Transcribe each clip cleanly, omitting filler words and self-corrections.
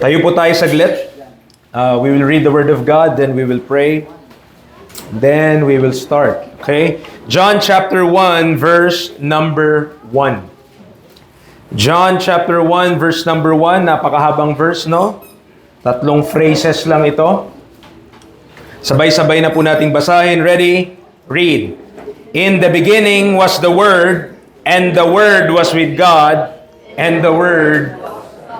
Tayo po tayo saglit. We will read the Word of God, then we will pray. Then we will start. Okay? John chapter 1, verse number 1. John chapter 1, verse number 1. Napakahabang verse, no? 3 phrases lang ito. Sabay-sabay na po nating basahin. Ready? Read. In the beginning was the Word, and the Word was with God, and the Word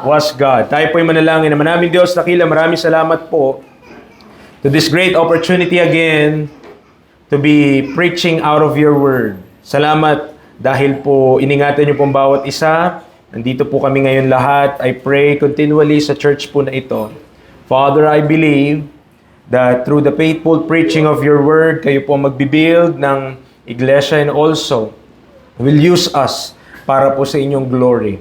was God. Tayo po'y manalangin naman namin, Diyos, dakila, maraming salamat po to this great opportunity again to be preaching out of your Word. Salamat dahil po iningatan niyo pong bawat isa. Nandito po kami ngayon lahat. I pray continually sa church po na ito. Father, I believe that through the faithful preaching of your Word, kayo po magbibuild ng iglesia and also will use us para po sa inyong glory.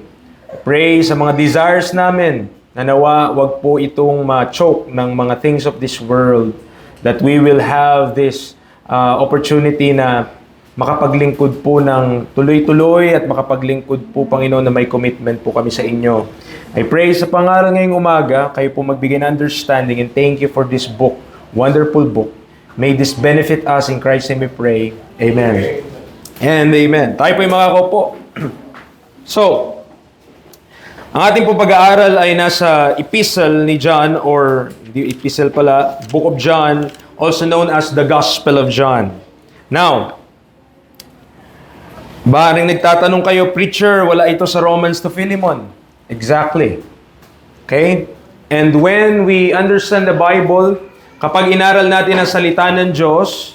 Pray sa mga desires namin na nawa wag po itong ma-choke ng mga things of this world, that we will have this opportunity na makapaglingkod po ng tuloy-tuloy at makapaglingkod po, Panginoon, na may commitment po kami sa inyo. I pray sa pangalan ngayong umaga, kayo po magbigay ng understanding, and thank you for this book, wonderful book. May this benefit us, in Christ's name we pray. Amen. And amen. Tayo po yung makakaupo. So, ang ating po pag-aaral ay nasa epistle ni John, or the epistle pala, Book of John, also known as the Gospel of John. Now, baring nagtatanong kayo, preacher, wala ito sa Romans to Philemon. Exactly. Okay? And when we understand the Bible, kapag inaral natin ang salita ng Diyos,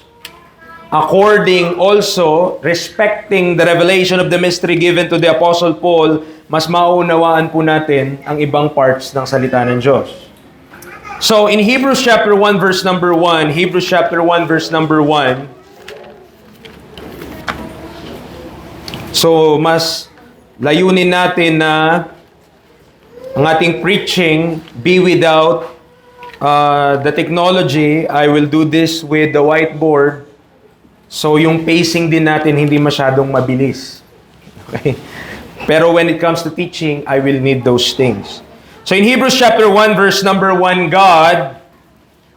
according also, respecting the revelation of the mystery given to the Apostle Paul, mas maunawaan po natin ang ibang parts ng salita ng Diyos. So, in Hebrews chapter 1, verse number 1, Hebrews chapter 1, verse number 1, so, mas layunin natin na ang ating preaching be without the technology. I will do this with the whiteboard. So, yung pacing din natin hindi masyadong mabilis. Okay? Pero when it comes to teaching, I will need those things. So, in Hebrews chapter 1, verse number 1, God,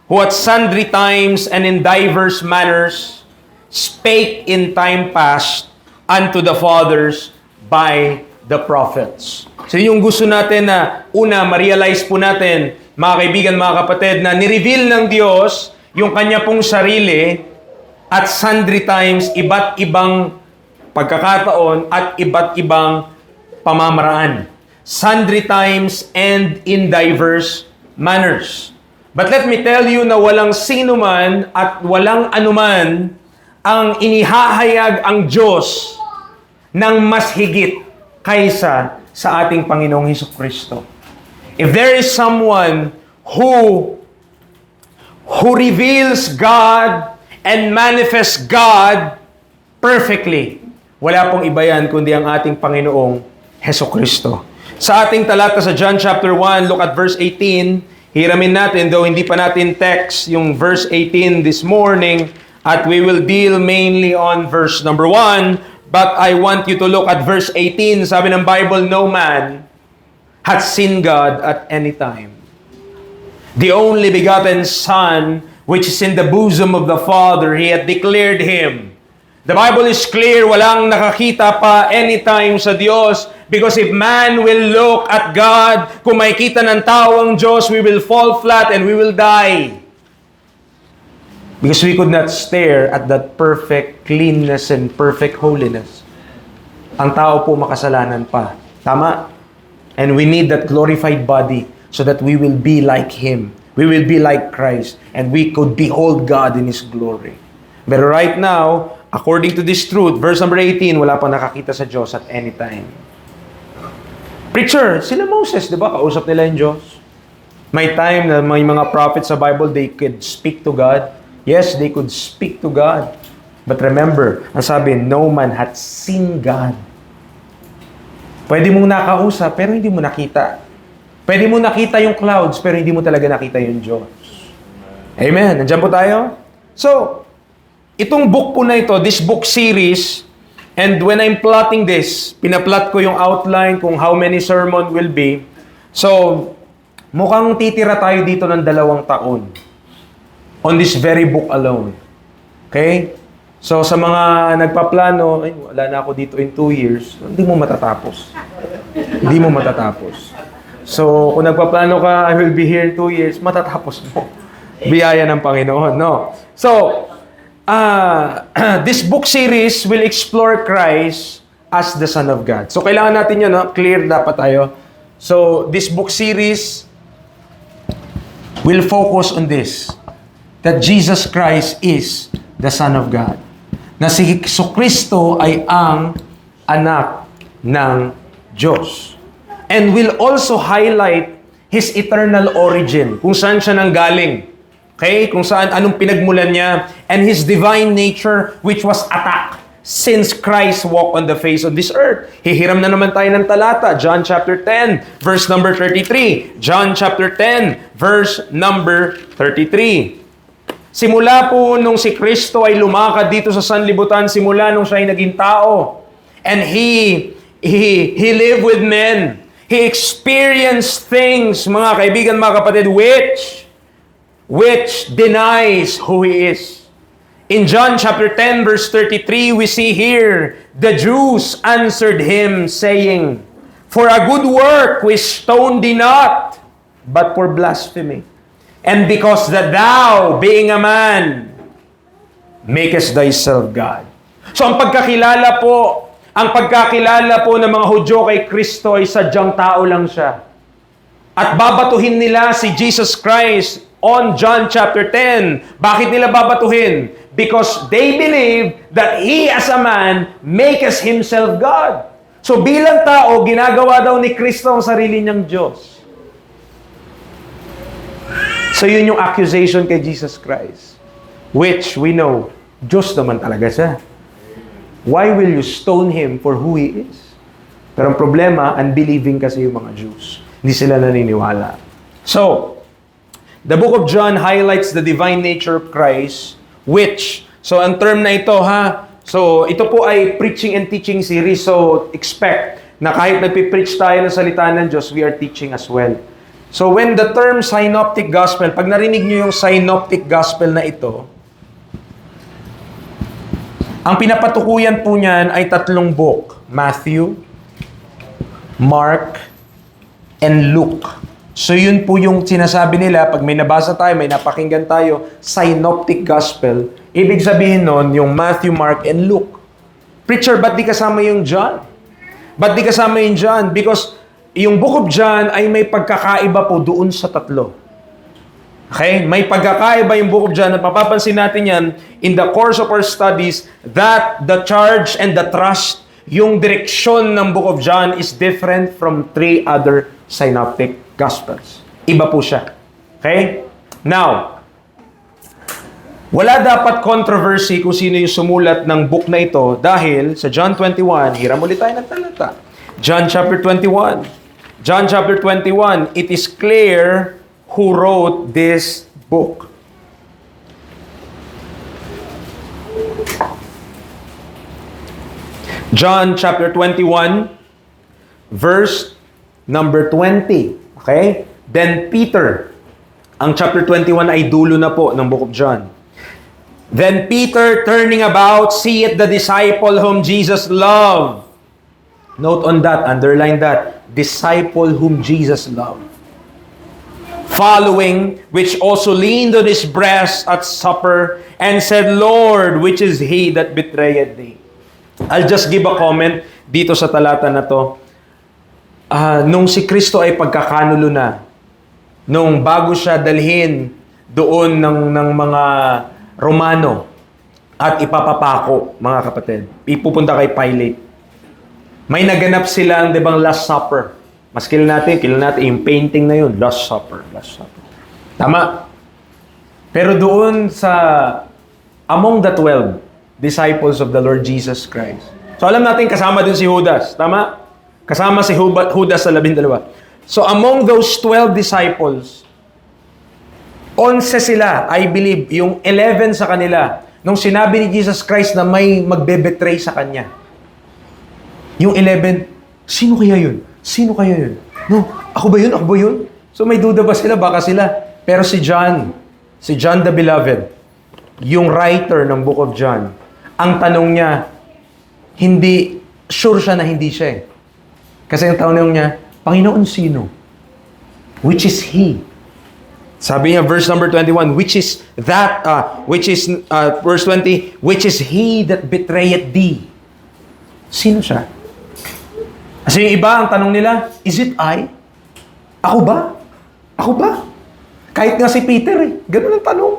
who at sundry times and in diverse manners spake in time past unto the fathers by the prophets. So, yung gusto natin na, una, ma-realize po natin, mga kaibigan, mga kapatid, na nireveal ng Diyos yung Kanya pong sarili at sundry times, iba't ibang pagkakataon at iba't ibang pamamaraan. Sundry times and in diverse manners. But let me tell you na walang sino man at walang anuman ang inihahayag ang Diyos ng mas higit kaysa sa ating Panginoong Hesukristo. If there is someone who reveals God and manifests God perfectly, wala pong iba yan kundi ang ating Panginoong Hesukristo. Sa ating talata sa John chapter 1, look at verse 18. Hiramin natin, though hindi pa natin text yung verse 18 this morning, at we will deal mainly on verse number 1. But I want you to look at verse 18. Sabi ng Bible, no man hath seen God at any time. The only begotten Son, which is in the bosom of the Father, He hath declared Him. The Bible is clear, walang nakakita pa anytime sa Diyos, because if man will look at God, kung makikita ng tao ang Diyos, we will fall flat and we will die. Because we could not stare at that perfect cleanness and perfect holiness. Ang tao po makasalanan pa. Tama? And we need that glorified body so that we will be like Him. We will be like Christ. And we could behold God in His glory. But right now, according to this truth, verse number 18, wala pang nakakita sa Diyos at any time. Preacher, sila Moses, di ba? Kausap nila yung Diyos. May time na may mga prophets sa Bible, they could speak to God. Yes, they could speak to God. But remember, ang sabi, no man hath seen God. Pwede mong nakausap, pero hindi mo nakita. Pwede mo nakita yung clouds, pero hindi mo talaga nakita yung Diyos. Amen. Nandiyan po tayo? So, itong book po na ito, this book series, and when I'm plotting this, pinaplot ko yung outline kung how many sermon will be. So, mukhang titira tayo dito ng 2 taon on this very book alone. Okay? So, sa mga nagpaplano, ay, wala na ako dito in 2 years, hindi mo matatapos. Hindi mo matatapos. So, kung nagpaplano ka, I will be here in 2 years, matatapos mo. Biyaya ng Panginoon, no? So, this book series will explore Christ as the Son of God. So, kailangan natin yun, no? Clear dapat tayo. So, this book series will focus on this, that Jesus Christ is the Son of God. Na si Jesucristo ay ang anak ng Diyos. And will also highlight His eternal origin, kung saan siya nanggaling. Okay? Kung saan, anong pinagmulan niya, and His divine nature, which was attacked since Christ walked on the face of this earth. Hihiram na naman tayo ng talata. John chapter 10, verse number 33. John chapter 10, verse number 33. Simula po nung si Kristo ay lumakad dito sa sanlibutan, simula nung siya ay naging tao. And He lived with men. He experienced things, mga kaibigan, mga kapatid, which denies who He is. In John chapter 10, verse 33, we see here, the Jews answered Him, saying, "For a good work we stone thee not, but for blasphemy. And because that thou, being a man, makest thyself God." So ang pagkakilala po ng mga Hudyo kay Kristo ay sadyang tao lang siya. At babatuhin nila si Jesus Christ on John chapter 10. Bakit nila babatuhin? Because they believe that He as a man makes Himself God. So bilang tao, ginagawa daw ni Kristo ang sarili niyang Diyos. So yun yung accusation kay Jesus Christ. Which we know, Diyos naman talaga siya. Why will you stone Him for who He is? Pero ang problema, unbelieving kasi yung mga Jews. Hindi sila naniniwala. So, the book of John highlights the divine nature of Christ, which, so ang term na ito so ito po ay preaching and teaching series, so expect na kahit nagpipreach tayo ng salita ng Diyos, we are teaching as well. So when the term synoptic gospel, pag narinig nyo yung synoptic gospel na ito, ang pinapatukuyan po niyan ay 3 book, Matthew, Mark, and Luke. So yun po yung sinasabi nila, pag may nabasa tayo, may napakinggan tayo, synoptic gospel, ibig sabihin nun yung Matthew, Mark, and Luke. Preacher, ba't di kasama yung John? Ba't di kasama yung John? Because yung book of John ay may pagkakaiba po doon sa 3. Okay? May pagkakaiba yung book of John at mapapansin natin yan in the course of our studies that the charge and the trust, yung direksyon ng book of John is different from 3 other synoptic gospels. Iba po siya. Okay? Now, wala dapat controversy kung sino yung sumulat ng book na ito dahil sa John 21, hiram ulit tayo ng talata. John chapter 21. John chapter 21, it is clear who wrote this book. John chapter 21, verse number 20. Okay? Then Peter, ang chapter 21 ay dulo na po ng book of John. Then Peter, turning about, seeth the disciple whom Jesus loved. Note on that, underline that. Disciple whom Jesus loved. Following, which also leaned on his breast at supper, and said, Lord, which is he that betrayed thee? I'll just give a comment dito sa talata na to. Nung si Kristo ay pagkakanulo na, nung bago siya dalhin doon ng mga Romano at ipapapako, mga kapatid, ipupunta kay Pilate. May naganap silang, di bang, Last Supper. Mas kilala natin yung painting na yun, Last Supper. Tama. Pero doon sa, among the 12 disciples of the Lord Jesus Christ. So alam natin, kasama din si Judas. Tama? Kasama si Judas sa 12. So among those 12 disciples, 11 sila, I believe, yung 11 sa kanila, nung sinabi ni Jesus Christ na may magbe-betray sa kanya. Yung 11, sino kaya yun? Sino kaya yun? No, ako ba yun? So may duda ba sila? Baka sila. Pero si John the Beloved, yung writer ng Book of John, ang tanong niya, sure siya na hindi siya eh. Kasi ang tanong niya, Panginoon sino? Which is He? Sabi niya, verse number 21, verse 20, which is He that betrayeth thee? Sino siya? Kasi yung iba, ang tanong nila, is it I? Ako ba? Ako ba? Kahit nga si Peter eh, ganun ang tanong.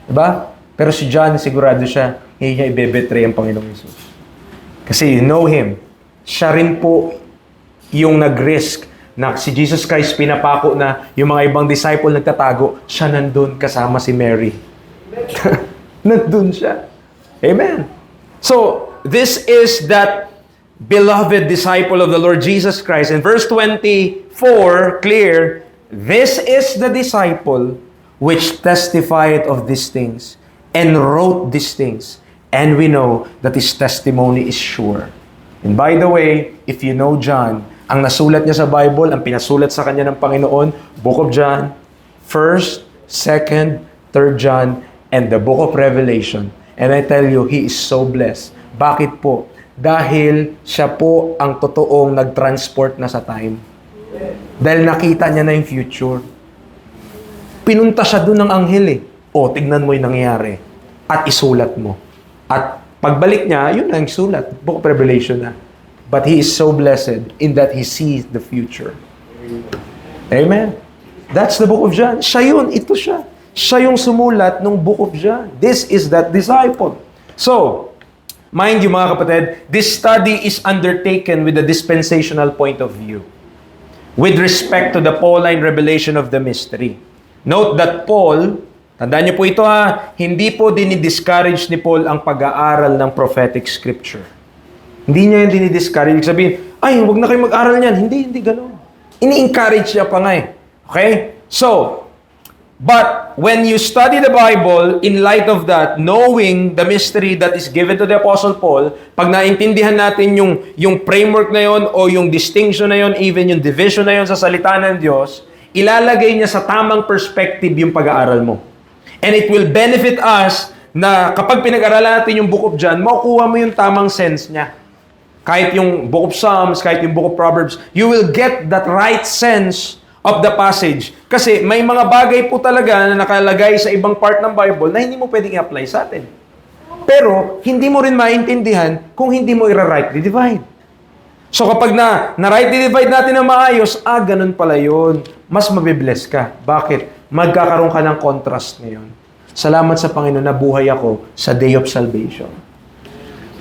Diba? Pero si John, sigurado siya, hindi niya ibebetray ang Panginoong Jesus. Kasi you know Him. Siya rin po yung nag-risk na si Jesus Christ pinapako na yung mga ibang disciple nagtatago, siya nandun kasama si Mary. Nandun siya. Amen. So, this is that beloved disciple of the Lord Jesus Christ. In verse 24, clear, this is the disciple which testifieth of these things and wrote these things. And we know that his testimony is sure. And by the way, if you know John, ang nasulat niya sa Bible, ang pinasulat sa kanya ng Panginoon, Book of John, 1st, 2nd, 3rd John, and the Book of Revelation. And I tell you, he is so blessed. Bakit po? Dahil siya po ang totoong nag-transport na sa time. Dahil nakita niya na yung future. Pinunta siya doon ng anghel eh. O, tignan mo yung nangyayari. At isulat mo. At pagbalik niya, yun ang sulat. Book of Revelation na. But he is so blessed in that he sees the future. Amen? That's the Book of John. Siya yun. Ito siya. Siya yung sumulat ng Book of John. This is that disciple. So, mind you mga kapatid, this study is undertaken with a dispensational point of view. With respect to the Pauline revelation of the mystery. Note that Paul, tandaan niyo po ito ha, hindi po dinidiscourage ni Paul ang pag-aaral ng prophetic scripture. Hindi niya yung dinidiscourage. Ibig sabihin, ay, huwag na kayo mag-aral niyan. Hindi gano'n. Ini-encourage niya pa nga eh. Okay? So, but when you study the Bible, in light of that, knowing the mystery that is given to the Apostle Paul, pag naintindihan natin yung framework na yon o yung distinction na yon, even yung division na yon sa salita ng Diyos, ilalagay niya sa tamang perspective yung pag-aaral mo. And it will benefit us na kapag pinag-aralan natin yung Book of John, makukuha mo yung tamang sense niya. Kahit yung Book of Psalms, kahit yung Book of Proverbs, you will get that right sense of the passage. Kasi may mga bagay po talaga na nakalagay sa ibang part ng Bible na hindi mo pwedeng i-apply sa atin. Pero, hindi mo rin maintindihan kung hindi mo i-rightly divide. So kapag na-rightly divide natin na maayos, ganun pala yun. Mas mabibless ka. Bakit? Magkakaroon ka ng contrast ngayon. Salamat sa Panginoon na buhay ako sa day of salvation.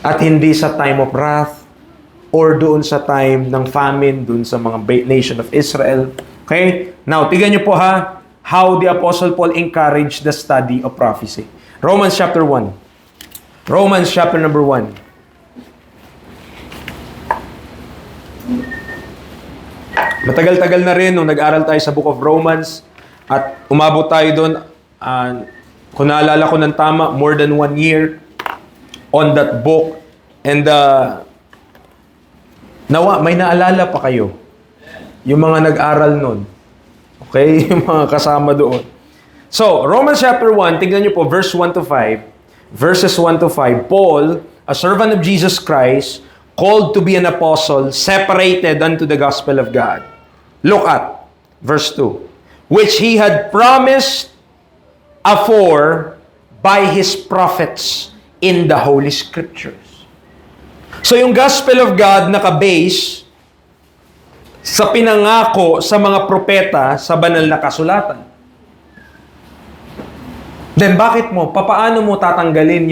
At hindi sa time of wrath, or doon sa time ng famine, doon sa mga nation of Israel. Okay? Now, tignan niyo po ha, how the Apostle Paul encouraged the study of prophecy. Romans chapter 1. Romans chapter number 1. Matagal-tagal na rin nung nag-aral tayo sa Book of Romans at umabot tayo doon, kung naalala ko ng tama, more than 1 year on that book. And nawa, may naalala pa kayo. Yung mga nag-aral nun. Okay? Yung mga kasama doon. So, Romans chapter 1, tignan nyo po, verse 1 to 5. Verses 1 to 5. Paul, a servant of Jesus Christ, called to be an apostle, separated unto the gospel of God. Look at verse 2. Which he had promised afore by his prophets in the Holy Scriptures. So yung gospel of God naka-base sa pinangako sa mga propeta sa banal na kasulatan. Then bakit paano mo tatanggalin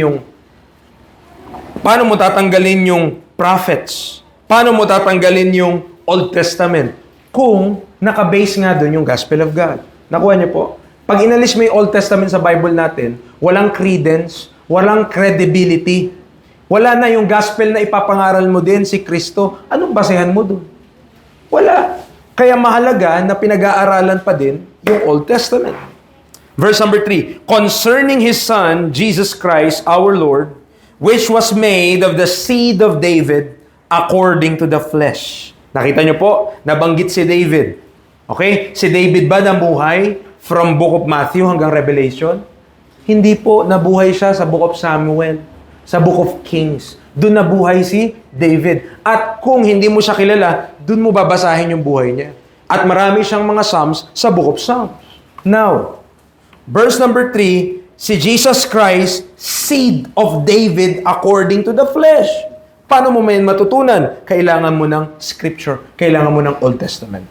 yung prophets? Paano mo tatanggalin yung Old Testament? Kung naka-base nga doon yung gospel of God. Nakuha niyo po? Pag inalis mo yung Old Testament sa Bible natin, walang credence, walang credibility. Wala na yung gospel na ipapangaral mo din si Kristo. Anong basehan mo doon? Wala. Kaya mahalaga na pinag-aaralan pa din yung Old Testament. Verse number 3. Concerning His Son, Jesus Christ, our Lord, which was made of the seed of David according to the flesh. Nakita niyo po, nabanggit si David. Okay? Si David ba nabuhay from Book of Matthew hanggang Revelation? Hindi po. Nabuhay siya sa Book of Samuel, sa Book of Kings. Doon nabuhay si David. At kung hindi mo siya kilala, doon mo babasahin yung buhay niya. At marami siyang mga Psalms sa Book of Psalms. Now, verse number 3, si Jesus Christ, seed of David according to the flesh. Paano mo may matutunan? Kailangan mo ng Scripture. Kailangan mo ng Old Testament.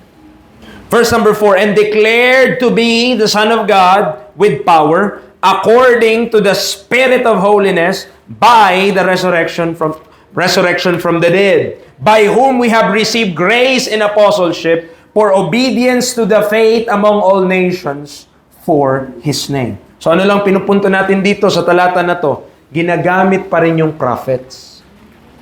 Verse number 4, and declared to be the Son of God with power, according to the Spirit of holiness, by the resurrection from the dead, by whom we have received grace and apostleship for obedience to the faith among all nations for His name. So ano lang pinupunto natin dito sa talata na to? Ginagamit pa rin yung prophets.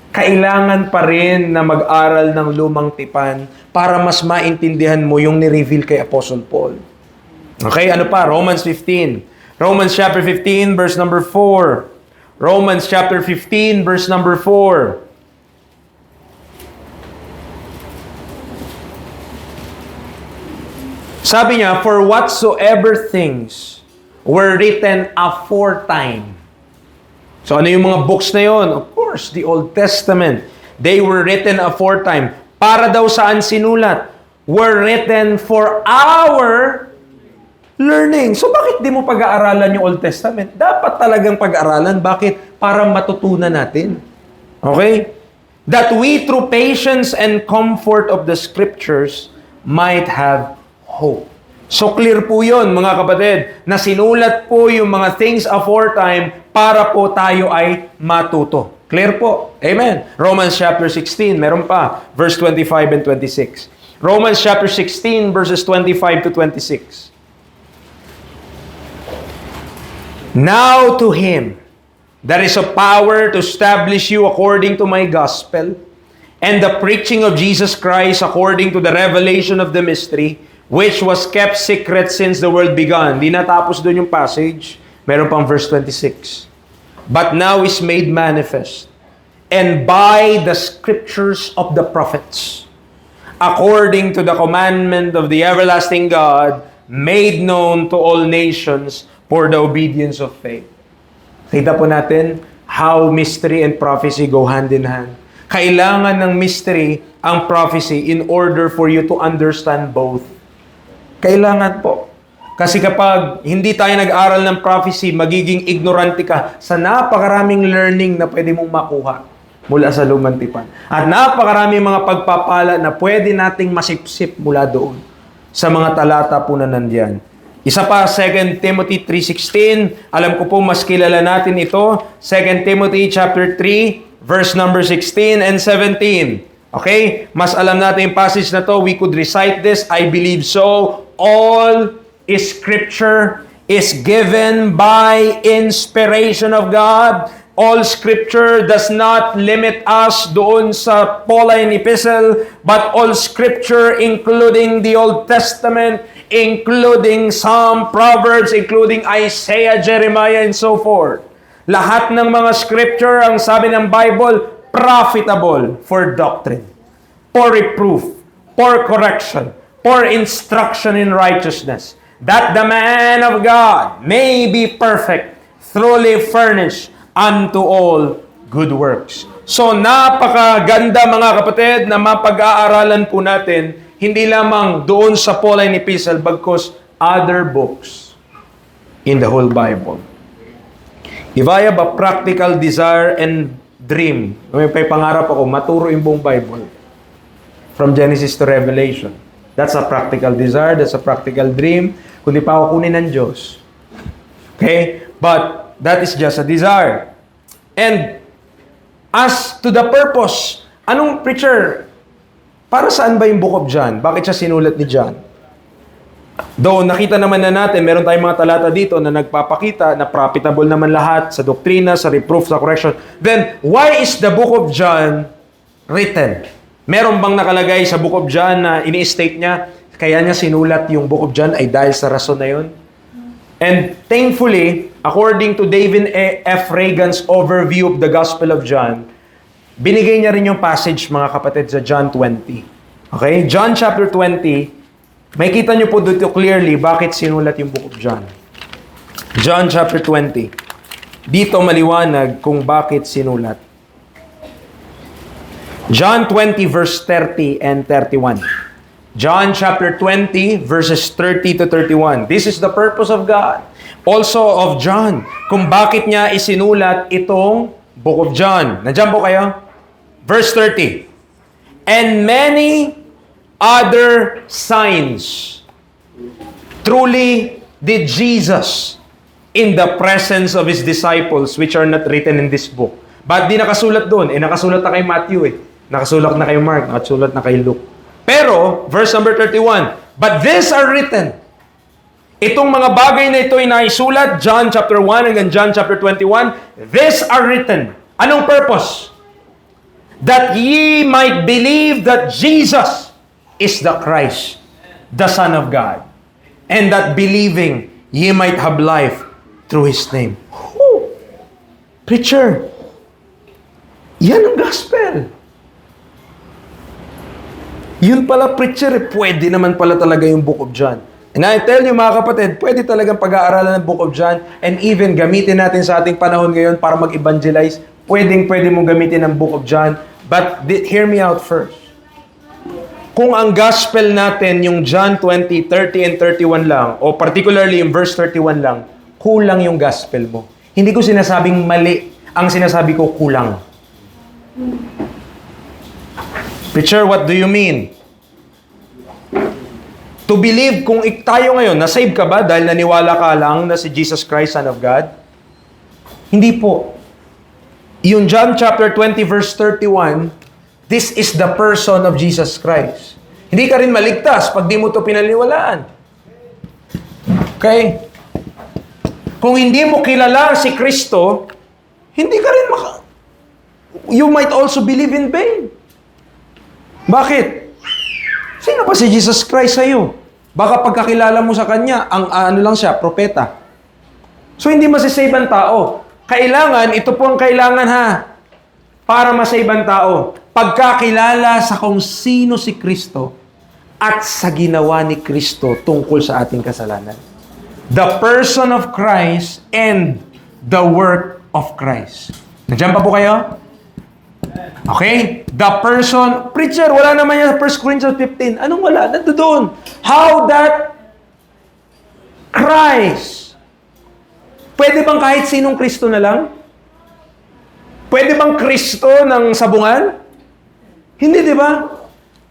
Kailangan pa rin na mag-aral ng lumang tipan para mas maintindihan mo yung ni-reveal kay Apostle Paul. Okay, ano pa? Romans 15. Romans chapter 15, verse number 4. Romans chapter 15, verse number 4. Sabi niya, for whatsoever things were written aforetime. So ano yung mga books na yon? Of course, the Old Testament. They were written aforetime. Para daw saan sinulat? Were written for our learning. So bakit di mo pag-aaralan yung Old Testament? Dapat talagang pag-aaralan. Bakit? Para matutunan natin. Okay? That we through patience and comfort of the Scriptures might have hope. So clear po yun, mga kapatid, na sinulat po yung mga things aforetime para po tayo ay matuto. Clear po? Amen. Romans chapter 16, meron pa, verse 25 and 26. Romans chapter 16, verses 25 to 26. Now to Him that is a power to establish you according to my gospel, and the preaching of Jesus Christ according to the revelation of the mystery, which was kept secret since the world began. Di natapos doon yung passage. Meron pang verse 26. But now is made manifest, and by the scriptures of the prophets, according to the commandment of the everlasting God, made known to all nations for the obedience of faith. Kita po natin how mystery and prophecy go hand in hand. Kailangan ng mystery ang prophecy in order for you to understand both. Kailangan po. Kasi kapag hindi tayo nag-aral ng prophecy, magiging ignorante ka sa napakaraming learning na pwede mong makuha mula sa lumang tipan. At napakaraming mga pagpapala na pwede nating masipsip mula doon sa mga talata po na nandiyan. Isa pa, 2 Timothy 3:16. Alam ko po, mas kilala natin ito. 2 Timothy chapter 3, verse number 16 and 17. Okay? Mas alam natin yung passage na to. We could recite this. I believe so. All Scripture is given by inspiration of God. All Scripture does not limit us doon sa Pauline epistle, but all Scripture, including the Old Testament, including Psalm, Proverbs, including Isaiah, Jeremiah, and so forth. Lahat ng mga Scripture, ang sabi ng Bible, profitable for doctrine, for reproof, for correction, for instruction in righteousness, that the man of God may be perfect, thoroughly furnished unto all good works. So napakaganda mga kapatid na mapag-aaralan po natin hindi lamang doon sa Pauline epistle bagkus other books in the whole Bible. If I have a practical desire and dream, may pangarap ako maturo yung buong Bible from Genesis to Revelation. That's a practical desire, that's a practical dream. Kundi pa ako kunin ng Diyos. Okay? But that is just a desire. And as to the purpose, anong preacher, para saan ba yung Book of John? Bakit siya sinulat ni John? Though nakita naman na natin, meron tayong mga talata dito na nagpapakita na profitable naman lahat sa doktrina, sa reproof, sa correction. Then, why is the Book of John written? Meron bang nakalagay sa Book of John na ini-state niya, kaya niya sinulat yung Book of John ay dahil sa rason na yun? And thankfully, according to David F. Reagan's overview of the Gospel of John, binigay niya rin yung passage, mga kapatid, sa John 20. Okay? John chapter 20, May kita nyo po dito clearly bakit sinulat yung Book of John. John chapter 20. Dito maliwanag kung bakit sinulat. John 20 verse 30 and 31. John chapter 20 verses 30 to 31. This is the purpose of God. Also of John. Kung bakit niya isinulat itong Book of John. Nandiyan po kayo? Verse 30. And many other signs truly did Jesus in the presence of His disciples which are not written in this book. Ba't di nakasulat doon? Nakasulat na kay Matthew Nakasulat na kay Mark. Nakasulat na kay Luke. Pero, verse number 31, but these are written. Itong mga bagay na ito ay naisulat, John chapter 1 hanggang John chapter 21, these are written. Anong purpose? That ye might believe that Jesus is the Christ, the Son of God. And that believing, ye might have life through His name. Whew! Preacher, yan ang gospel. Yun pala, preacher, pwede naman pala talaga yung Book of John. And I tell you mga kapatid, pwede talagang pag-aaralan ng Book of John and even gamitin natin sa ating panahon ngayon para mag-evangelize. Pwede mong gamitin ang Book of John. But hear me out first. Kung ang gospel natin, yung John 20, 30 and 31 lang, o particularly yung verse 31 lang, kulang yung gospel mo. Hindi ko sinasabing mali. Ang sinasabi ko, kulang. Preacher, what do you mean? To believe, kung tayo ngayon, na-save ka ba dahil naniwala ka lang na si Jesus Christ, Son of God? Hindi po. Yung John chapter 20 verse 31, this is the person of Jesus Christ. Hindi ka rin maligtas pag di mo ito pinaniwalaan. Okay? Kung hindi mo kilala si Kristo, hindi ka rin you might also believe in vain. Bakit? Sino pa si Jesus Christ sa'yo? Baka pagkakilala mo sa Kanya, ano lang siya, propeta. So, hindi masisave ang tao. Kailangan, ito po ang kailangan para masave ang tao. Pagkakilala sa kung sino si Kristo at sa ginawa ni Kristo tungkol sa ating kasalanan. The person of Christ and the work of Christ. Nandiyan pa po kayo? Okay? The person, preacher, wala naman yan sa 1 Corinthians 15. Anong wala? Nandito doon. How that Christ. Pwede bang kahit sinong Kristo na lang? Pwede bang Kristo ng sabungan? Hindi, di ba?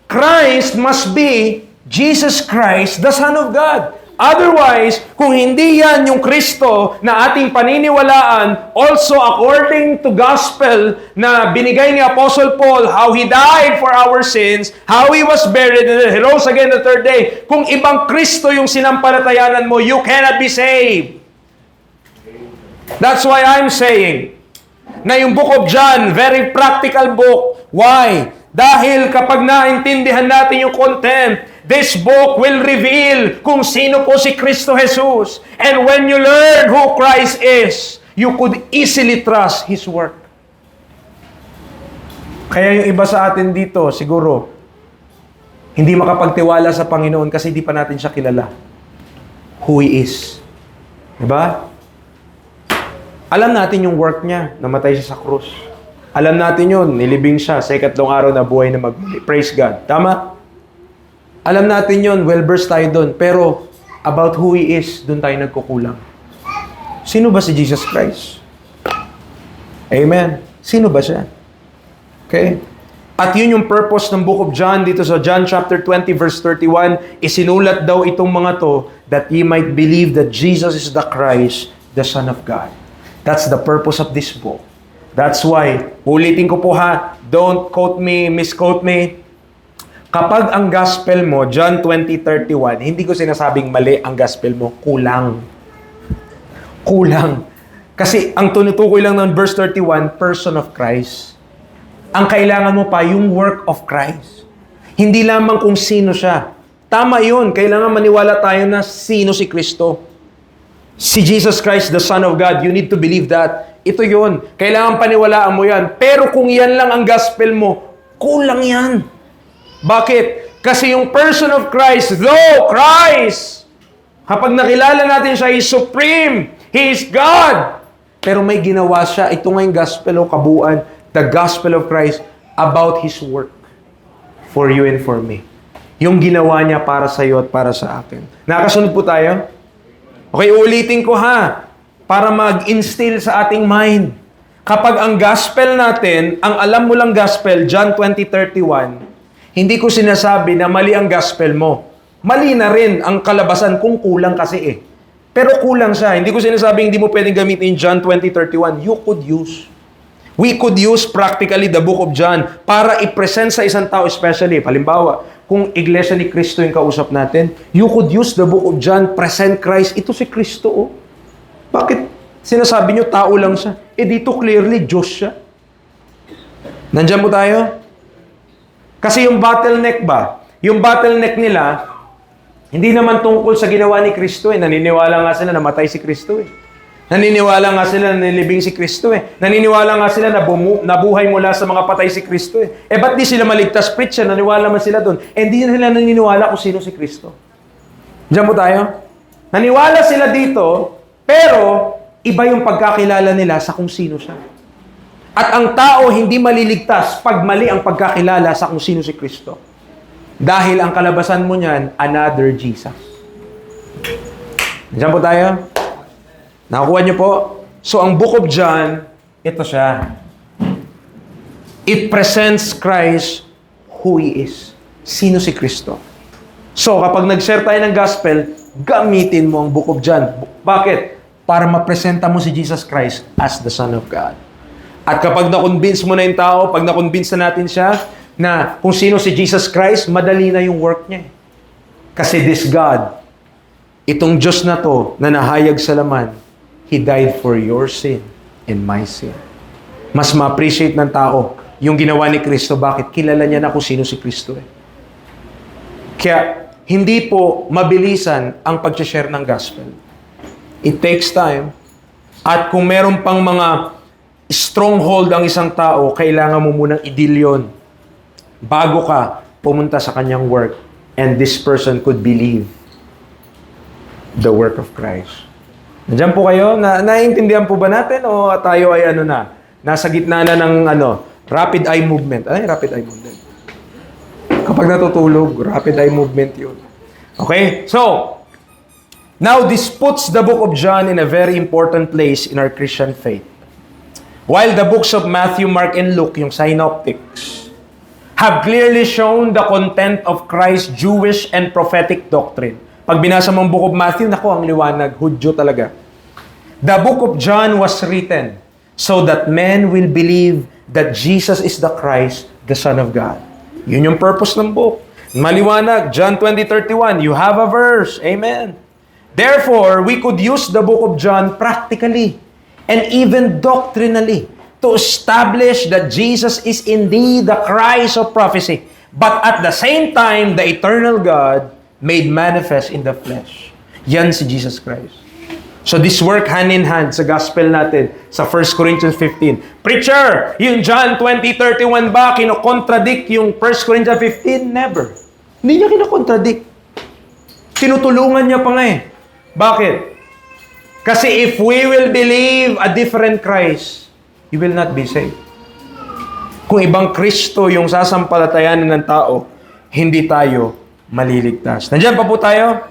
Christ must be Jesus Christ, the Son of God. Otherwise, kung hindi yan yung Kristo na ating paniniwalaan, also according to gospel na binigay ni Apostle Paul, how He died for our sins, how He was buried, and then He rose again the third day. Kung ibang Kristo yung sinampalatayanan mo, you cannot be saved. That's why I'm saying na yung Book of John, very practical book. Why? Dahil kapag naintindihan natin yung content, this book will reveal kung sino po si Kristo Jesus. And when you learn who Christ is, you could easily trust His work. Kaya yung iba sa atin dito, siguro, hindi makapagtiwala sa Panginoon kasi di pa natin siya kilala. Who He is. Diba? Alam natin yung work niya, namatay siya sa krus. Alam natin yun, nilibing siya sa ikatlong araw na buhay na magmuli. Praise God. Tama? Alam natin yun, well-versed tayo doon. Pero, about who He is, doon tayo nagkukulang. Sino ba si Jesus Christ? Amen. Sino ba siya? Okay? At yun yung purpose ng Book of John dito sa John chapter 20 verse 31. Isinulat daw itong mga to that ye might believe that Jesus is the Christ, the Son of God. That's the purpose of this book. That's why, ulitin ko po don't quote me, misquote me. Kapag ang gospel mo, John 20:31, hindi ko sinasabing mali ang gospel mo, kulang. Kulang. Kasi ang tinutukoy lang ng verse 31, person of Christ. Ang kailangan mo pa, yung work of Christ. Hindi lamang kung sino siya. Tama yun. Kailangan maniwala tayo na sino si Kristo. Si Jesus Christ, the Son of God. You need to believe that. Ito yun. Kailangan paniwalaan mo yan. Pero kung yan lang ang gospel mo, kulang yan. Bakit? Kasi yung person of Christ, though Christ, kapag nakilala natin siya, He is supreme, He is God. Pero may ginawa siya, ito nga yung gospel o kabuuan, the gospel of Christ, about His work for you and for me. Yung ginawa niya para sa iyo at para sa akin. Nakasunod po tayo? Okay, ulitin ko ha, para mag-instill sa ating mind. Kapag ang gospel natin, ang alam mo lang gospel, John 20:31, hindi ko sinasabi na mali ang gospel mo. Mali na rin ang kalabasan kung kulang kasi eh. Pero kulang siya. Hindi ko sinasabing hindi mo pwedeng gamitin John 20:31. You could use. We could use practically the book of John para i-present sa isang tao, especially, halimbawa, kung iglesia ni Kristo yung kausap natin, you could use the book of John, present Christ. Ito si Kristo, oh. Bakit sinasabi nyo tao lang siya? Eh dito clearly, Diyos siya. Nandiyan po tayo? Kasi yung bottleneck ba? Yung bottleneck nila, hindi naman tungkol sa ginawa ni Kristo eh. Naniniwala nga sila na matay si Kristo eh. Naniniwala nga sila na nilibing si Kristo eh. Naniniwala nga sila na nabuhay mula sa mga patay si Kristo eh. Eh ba't di sila maligtas? Preacher, naniwala man sila doon. Eh hindi nila naniniwala kung sino si Kristo. Diyan po tayo? Naniwala sila dito, pero iba yung pagkakilala nila sa kung sino siya. At ang tao hindi maliligtas pag mali ang pagkakilala sa kung sino si Kristo. Dahil ang kalabasan mo niyan, another Jesus. Diyan po tayo? Nakakuha niyo po? So, ang Book of John, ito siya. It presents Christ who He is. Sino si Kristo? So, kapag nag-share tayo ng gospel, gamitin mo ang Book of John. Bakit? Para mapresenta mo si Jesus Christ as the Son of God. At kapag na-convince mo na yung tao, pag na-convince na natin siya na kung sino si Jesus Christ, madali na yung work niya. Kasi this God, itong Diyos na to, na nahayag sa laman, He died for your sin and my sin. Mas ma-appreciate ng tao yung ginawa ni Kristo. Bakit? Kilala niya na kung sino si Kristo eh. Kaya, hindi po mabilisan ang pag-share ng gospel. It takes time. At kung meron pang mga stronghold ang isang tao, kailangan mo munang i-deal yun bago ka pumunta sa kanyang work. And this person could believe the work of Christ. Nandiyan po kayo? Naiintindihan po ba natin? O tayo ay nasa gitna na ng rapid eye movement. Ano yung rapid eye movement? Kapag natutulog, rapid eye movement yun. Okay? So, now this puts the book of John in a very important place in our Christian faith. While the books of Matthew, Mark, and Luke, yung synoptics, have clearly shown the content of Christ's Jewish and prophetic doctrine. Pag binasa mo ang book of Matthew, naku, ang liwanag, Hudyo talaga. The book of John was written so that men will believe that Jesus is the Christ, the Son of God. Yun yung purpose ng book. Maliwanag, John 20:31, you have a verse. Amen. Therefore, we could use the book of John practically and even doctrinally to establish that Jesus is indeed the Christ of prophecy, but at the same time, the eternal God made manifest in the flesh. Yan si Jesus Christ. So this work hand in hand sa gospel natin sa 1 Corinthians 15. Preacher, yung John 20:31 ba kino-contradict yung 1 Corinthians 15? Never. Hindi niya kino-contradict. Tinutulungan niya pa nga eh. Bakit? Kasi if we will believe a different Christ, you will not be saved. Kung ibang Kristo yung sasampalatayanan ng tao, hindi tayo maliligtas. Nandiyan pa po tayo?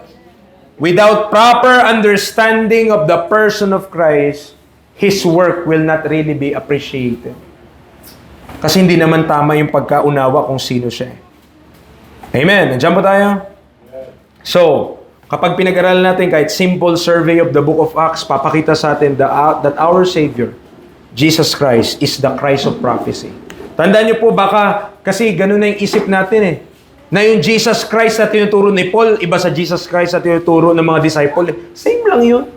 Without proper understanding of the person of Christ, His work will not really be appreciated. Kasi hindi naman tama yung pagkaunawa kung sino siya. Amen. Nandiyan po tayo? So, kapag pinag-aralan natin kahit simple survey of the book of Acts, papakita sa atin that our Savior, Jesus Christ, is the Christ of prophecy. Tandaan niyo po, baka kasi ganun na yung isip natin eh. Na yung Jesus Christ na tinuturo ni Paul, iba sa Jesus Christ na tinuturo ng mga disciple. Same lang yun.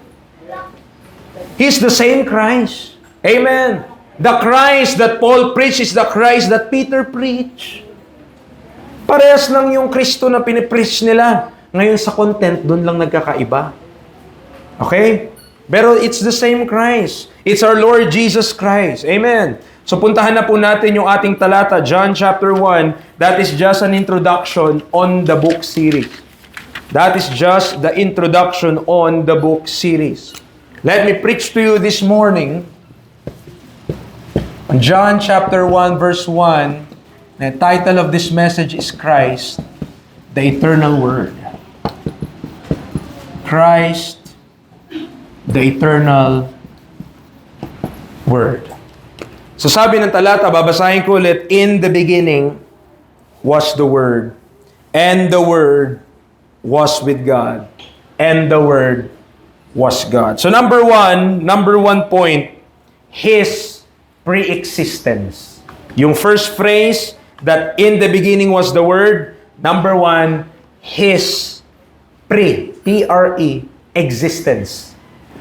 He's the same Christ. Amen. The Christ that Paul preached is the Christ that Peter preached. Parehas lang yung Kristo na pinipreach nila. Ngayon sa content, doon lang nagkakaiba. Okay? Pero it's the same Christ. It's our Lord Jesus Christ. Amen. So puntahan na po natin yung ating talata, John chapter 1, that is just an introduction on the book series. That is just the introduction on the book series. Let me preach to you this morning on John chapter 1 verse 1. The title of this message is Christ, the Eternal Word. Christ, the Eternal Word. So sabi ng talata, babasahin ko ulit, in the beginning was the Word, and the Word was with God, and the Word was God. So number one point, His pre-existence. Yung first phrase, that in the beginning was the Word, number one, His P-R-E, existence.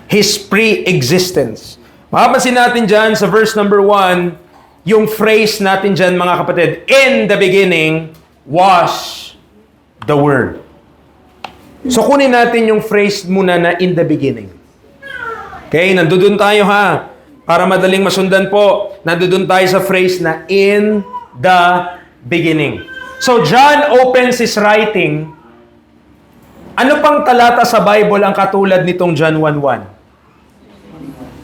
His pre-existence. Mapapansin natin dyan sa verse number 1, yung phrase natin dyan mga kapatid, in the beginning was the Word. So kunin natin yung phrase muna na in the beginning. Okay, nandoon tayo ha. Para madaling masundan po, nandoon tayo sa phrase na in the beginning. So John opens his writing. Ano pang talata sa Bible ang katulad nitong John 1:1?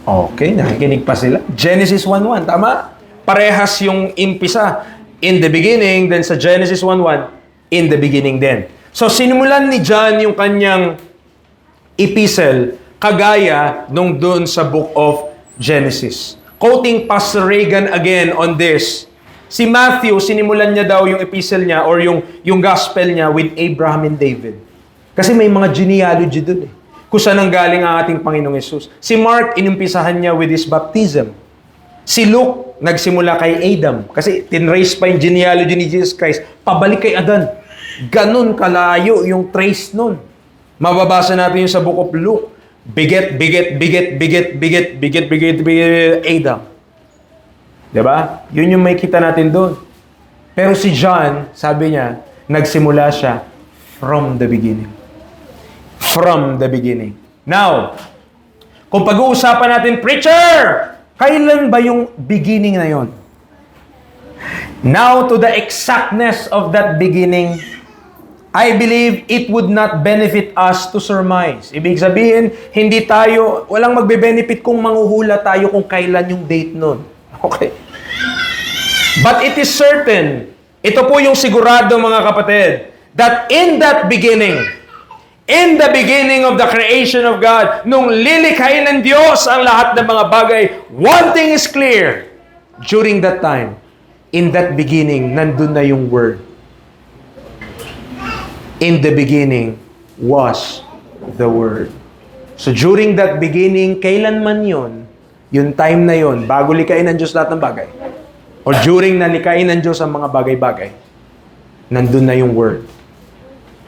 Okay, nakikinig pa sila. Genesis 1:1, tama? Parehas yung impisa. In the beginning, then sa Genesis 1:1, in the beginning din. So, sinimulan ni John yung kanyang epistle, kagaya nung doon sa book of Genesis. Quoting Pastor Reagan again on this, si Matthew, sinimulan niya daw yung epistle niya or yung gospel niya with Abraham and David. Kasi may mga genealogy doon eh. Kung saan ang galing ang ating Panginoong Yesus. Si Mark, inumpisahan niya with his baptism. Si Luke, nagsimula kay Adam. Kasi tinrace pa yung genealogy ni Jesus Christ. Pabalik kay Adan. Ganun kalayo yung trace nun. Mababasa natin yung sa book of Luke. Biget, Adam. Diba? Yun yung may kita natin doon. Pero si John, sabi niya, nagsimula siya from the beginning. From the beginning. Now, kung pag-uusapan natin, preacher, kailan ba yung beginning na yon? Now, to the exactness of that beginning, I believe it would not benefit us to surmise. Ibig sabihin, walang magbe-benefit kung manghuhula tayo kung kailan yung date nun. Okay. But it is certain, ito po yung sigurado mga kapatid, that in that beginning, in the beginning of the creation of God, nung lilikhain ng Diyos ang lahat ng mga bagay, one thing is clear. During that time, in that beginning, nandun na yung Word. In the beginning was the Word. So during that beginning, kailan man yun, yung time na yun, bago likhain ng Diyos lahat ng bagay, or during na likhain ng Diyos ang mga bagay-bagay, nandun na yung Word.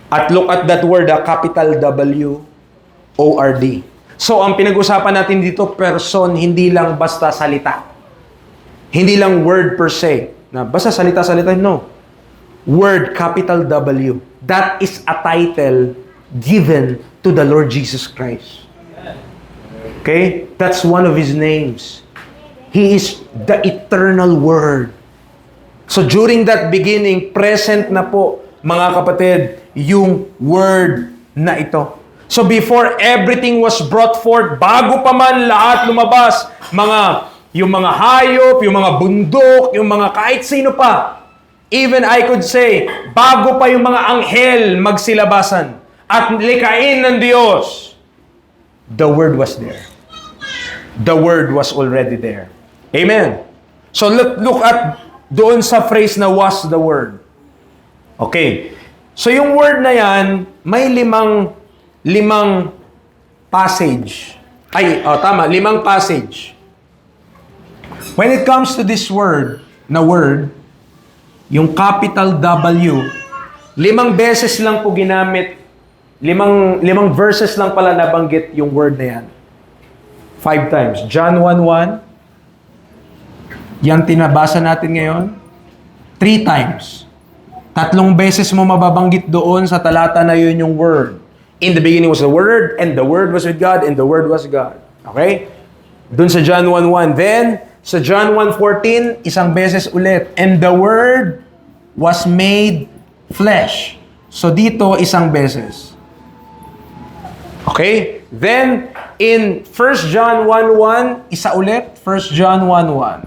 At look at that word, capital W-O-R-D. So, ang pinag-usapan natin dito, person, hindi lang basta salita. Hindi lang word per se. Na basta salita-salita, no. Word, capital W. That is a title given to the Lord Jesus Christ. Okay? That's one of His names. He is the eternal Word. So, during that beginning, present na po, mga kapatid, yung Word na ito. So before everything was brought forth, bago pa man lahat lumabas, yung mga hayop, yung mga bundok, yung mga kahit sino pa, even I could say, bago pa yung mga anghel magsilabasan at likhain ng Diyos, the Word was there. The Word was already there. Amen. So look at doon sa phrase na was the Word. Okay. So yung word na yan, may limang passage. Limang passage. When it comes to this word, yung capital W, 5 beses lang po ginamit, limang verses lang pala nabanggit yung word na yan. 5 times. John 1:1, yan tinabasa natin ngayon, 3 times. 3 beses mo mababanggit doon sa talata na yun yung word. In the beginning was the Word, and the Word was with God, and the Word was God. Okay? Doon sa John 1:1. Then, sa John 1:14, isang beses ulit. And the Word was made flesh. So dito, isang beses. Okay? Then, in 1 John 1:1, isa ulit, 1 John 1:1.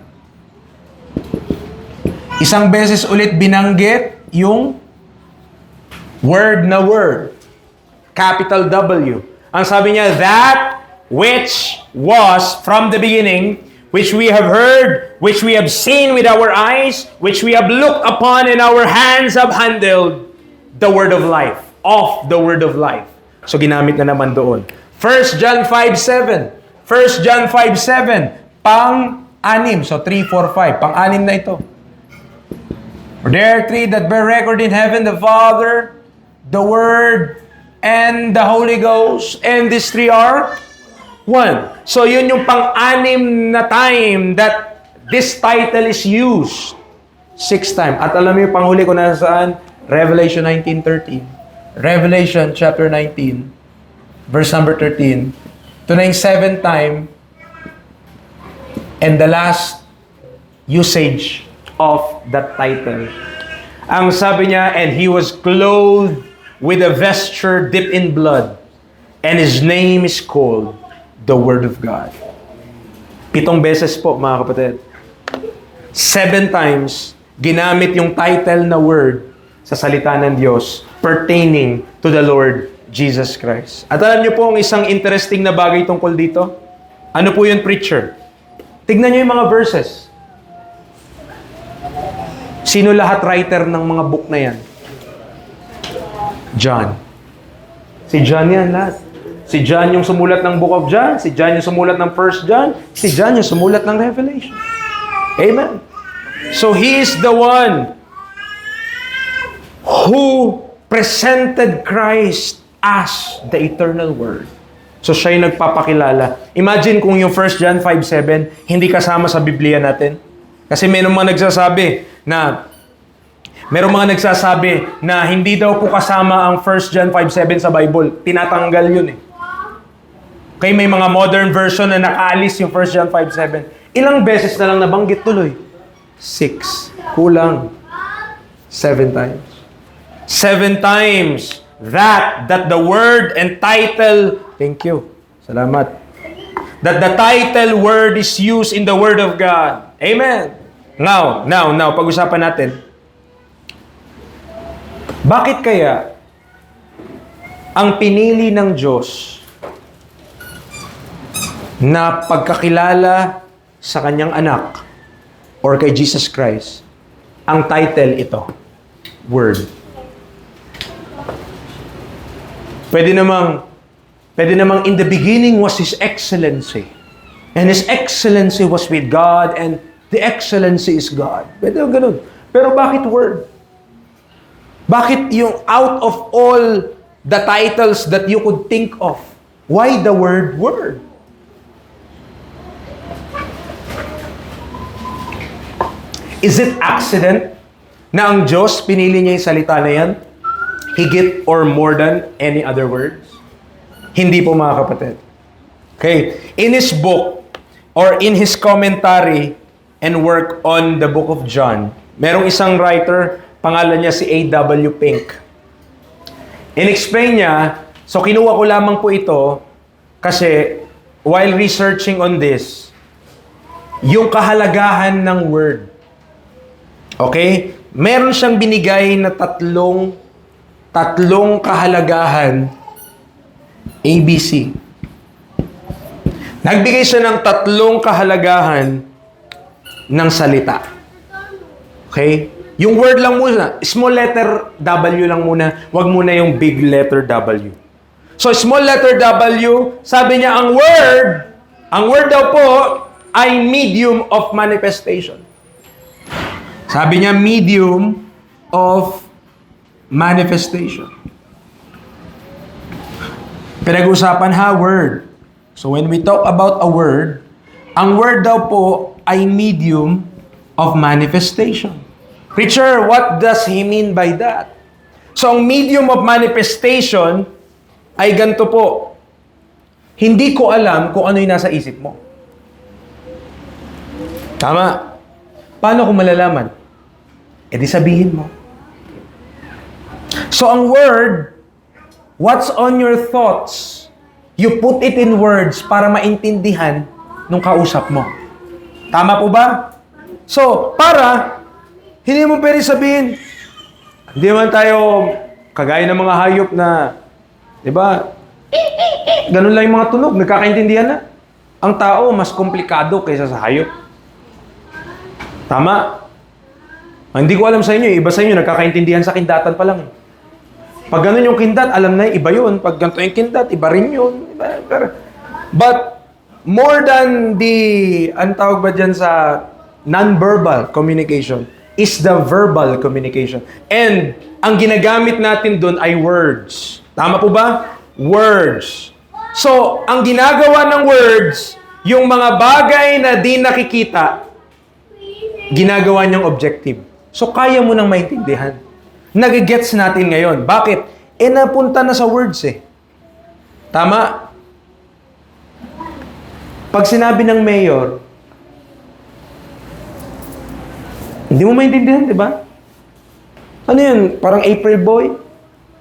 Isang beses ulit binanggit yung word na word. Capital W. Ang sabi niya, that which was from the beginning, which we have heard, which we have seen with our eyes, which we have looked upon and our hands have handled, the word of life. Of the word of life. So ginamit na naman doon. 1 John 5:7. 1 John 5:7. Pang-anim. So 3, 4, 5. Pang-anim na ito. For there are three that bear record in heaven, the Father, the Word, and the Holy Ghost. And these three are one. So yun yung pang-anim na time that this title is used. 6 times. At alam niyo, panghuli ko na saan? Revelation 19:13. Revelation chapter 19, verse number 13. Ito na yung 7th time and the last usage of that title. Ang sabi niya, and he was clothed with a vesture dipped in blood, and his name is called the Word of God. 7 beses po, mga kapatid. 7 times, ginamit yung title na word sa salita ng Diyos pertaining to the Lord Jesus Christ. At alam niyo po ang isang interesting na bagay tungkol dito? Ano po yun, preacher? Tignan niyo yung mga verses. Sino lahat writer ng mga book na yan? John. Si John yan lahat. Si John yung sumulat ng Book of John. Si John yung sumulat ng 1 John. Si John yung sumulat ng Revelation. Amen. So he is the one who presented Christ as the eternal Word. So siya yung nagpapakilala. Imagine kung yung 1 John 5:7 hindi kasama sa Biblia natin. Kasi mayroong mga nagsasabi na hindi daw po kasama ang 1 John 5:7 sa Bible. Tinatanggal yun eh. Okay, may mga modern version na nakaalis yung 1 John 5:7. Ilang beses na lang nabanggit tuloy? 6. Kulang. 7 times. 7 times that the word and title, thank you. Salamat. That the title word is used in the Word of God. Amen. Now, pag-usapan natin. Bakit kaya ang pinili ng Diyos na pagkakilala sa kanyang anak or kay Jesus Christ, ang title ito, Word? Pwede namang in the beginning was His excellency. And His excellency was with God and the excellency is God. Pwede yung ganun. Pero bakit Word? Bakit yung out of all the titles that you could think of, why the word Word? Is it accident na ang Diyos pinili niya yung salita na yan? Higit or more than any other words? Hindi po, mga kapatid. Okay. In his book or in his commentary and work on the book of John, merong isang writer, pangalan niya si A.W. Pink. In-explain niya, so kinuha ko lamang po ito kasi while researching on this, yung kahalagahan ng word. Okay? Meron siyang binigay na tatlong kahalagahan ABC. Nagbigay siya ng 3 kahalagahan ng salita. Okay? Yung word lang muna, small letter W lang muna, wag muna yung big letter W. So small letter W, sabi niya ang word daw po ay medium of manifestation. Sabi niya medium of manifestation. Pinag-usapan word. So when we talk about a word, ang word daw po ay medium of manifestation. Preacher, what does he mean by that? So ang medium of manifestation ay ganito po. Hindi ko alam kung ano yung nasa isip mo. Tama. Paano ko malalaman? E di sabihin mo. So ang word, what's on your thoughts, you put it in words para maintindihan nung kausap mo. Tama po ba? So, hindi mo pwede sabihin, hindi man tayo kagaya ng mga hayop na, di ba, ganun lang yung mga tunog, nagkakaintindihan na. Ang tao, mas komplikado kaysa sa hayop. Tama? Hindi ko alam sa inyo, iba sa inyo, nagkakaintindihan sa kindatan pa lang. Pag ganun yung kindat, alam na iba yun. Pag ganito yung kindat, iba rin yun. But, more than ang tawag ba dyan sa non-verbal communication, is the verbal communication. And, ang ginagamit natin doon ay words. Tama po ba? Words. So, ang ginagawa ng words, yung mga bagay na di nakikita, ginagawa niyang objective. So, kaya mo nang maintindihan. Nagigets natin ngayon. Bakit? Napunta na sa words eh. Tama? Pag sinabi ng mayor, hindi mo maintindihan, di ba? Ano yun? Parang April boy?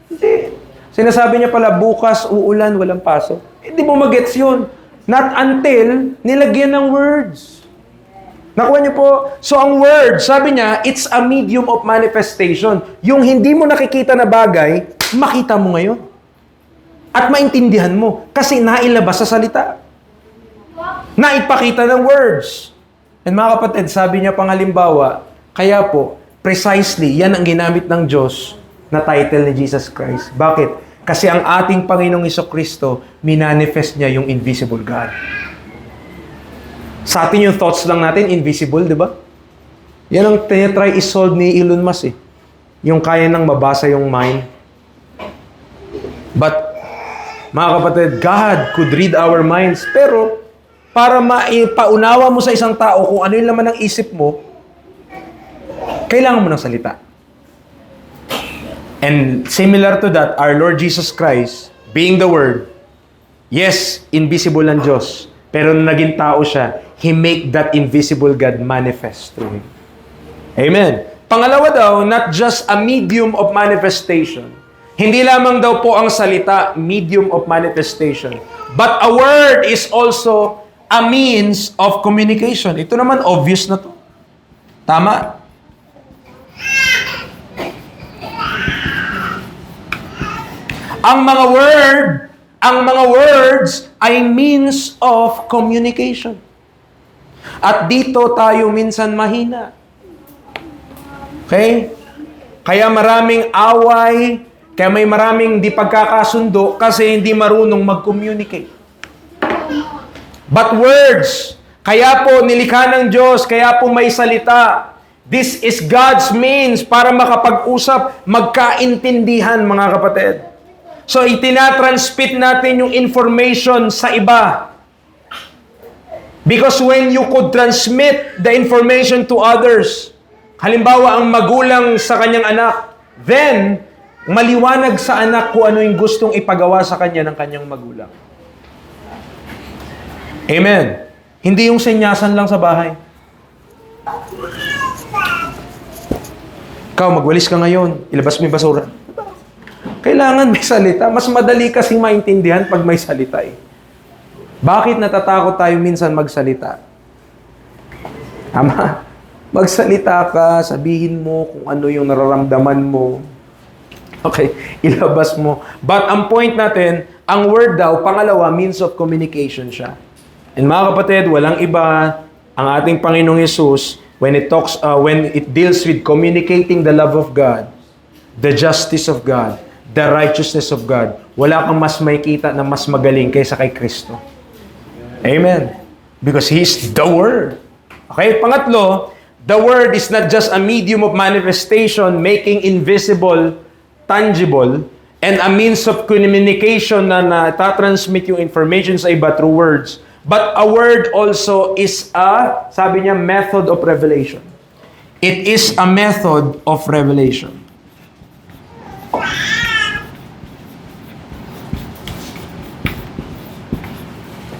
Hindi. Sinasabi niya pala, bukas, uulan, walang pasok. Hindi mo magets yun. Not until nilagyan ng words. Nakuha niyo po? So, ang word, sabi niya, it's a medium of manifestation. Yung hindi mo nakikita na bagay, makita mo ngayon. At maintindihan mo. Kasi nailabas sa salita. Naipakita ng words. And mga kapatid, sabi niya pangalimbawa, kaya po, precisely, yan ang ginamit ng Diyos na title ni Jesus Christ. Bakit? Kasi ang ating Panginoong Jesucristo, minanifest niya yung invisible God. Sa atin yung thoughts lang natin, invisible, di ba? Yan ang tinitry isolve ni Elon Musk eh. Yung kaya nang mabasa yung mind. But, mga kapatid, God could read our minds. Pero, para maipaunawa mo sa isang tao kung ano yung laman ng isip mo, kailangan mo ng salita. And similar to that, our Lord Jesus Christ, being the Word, yes, invisible ang Diyos. Pero nung naging tao siya, He make that invisible God manifest through Him. Amen. Pangalawa daw, not just a medium of manifestation. Hindi lamang daw po ang salita, medium of manifestation. But a word is also a means of communication. Ito naman, obvious na to. Tama? Ang mga words ay means of communication. At dito tayo minsan mahina. Okay? Kaya maraming away, kaya may maraming di pagkakasundo kasi hindi marunong mag-communicate. But words, kaya po nilikha ng Diyos, kaya po may salita. This is God's means para makapag-usap, magkaintindihan mga kapatid. So, itinatransmit natin yung information sa iba. Because when you could transmit the information to others, halimbawa, ang magulang sa kanyang anak, then, maliwanag sa anak kung ano yung gustong ipagawa sa kanya ng kanyang magulang. Amen. Hindi yung senyasan lang sa bahay. Ikaw, magwalis ka ngayon, ilabas mo yung basura. Kailangan may salita. Mas madali kasing maintindihan pag may salita eh. Bakit natatakot tayo minsan magsalita? Tama. Magsalita ka, sabihin mo kung ano yung nararamdaman mo. Okay, ilabas mo. But ang point natin, ang word daw, pangalawa, means of communication siya. And mga kapatid, walang iba ang ating Panginoong Yesus when it deals with communicating the love of God, the justice of God, the righteousness of God. Wala kang mas makikita na mas magaling kaysa kay Kristo. Amen. Because He's the Word. Okay, pangatlo, the Word is not just a medium of manifestation, making invisible, tangible, and a means of communication na natatransmit yung information sa iba through words. But a word also is a, sabi niya, method of revelation. It is a method of revelation.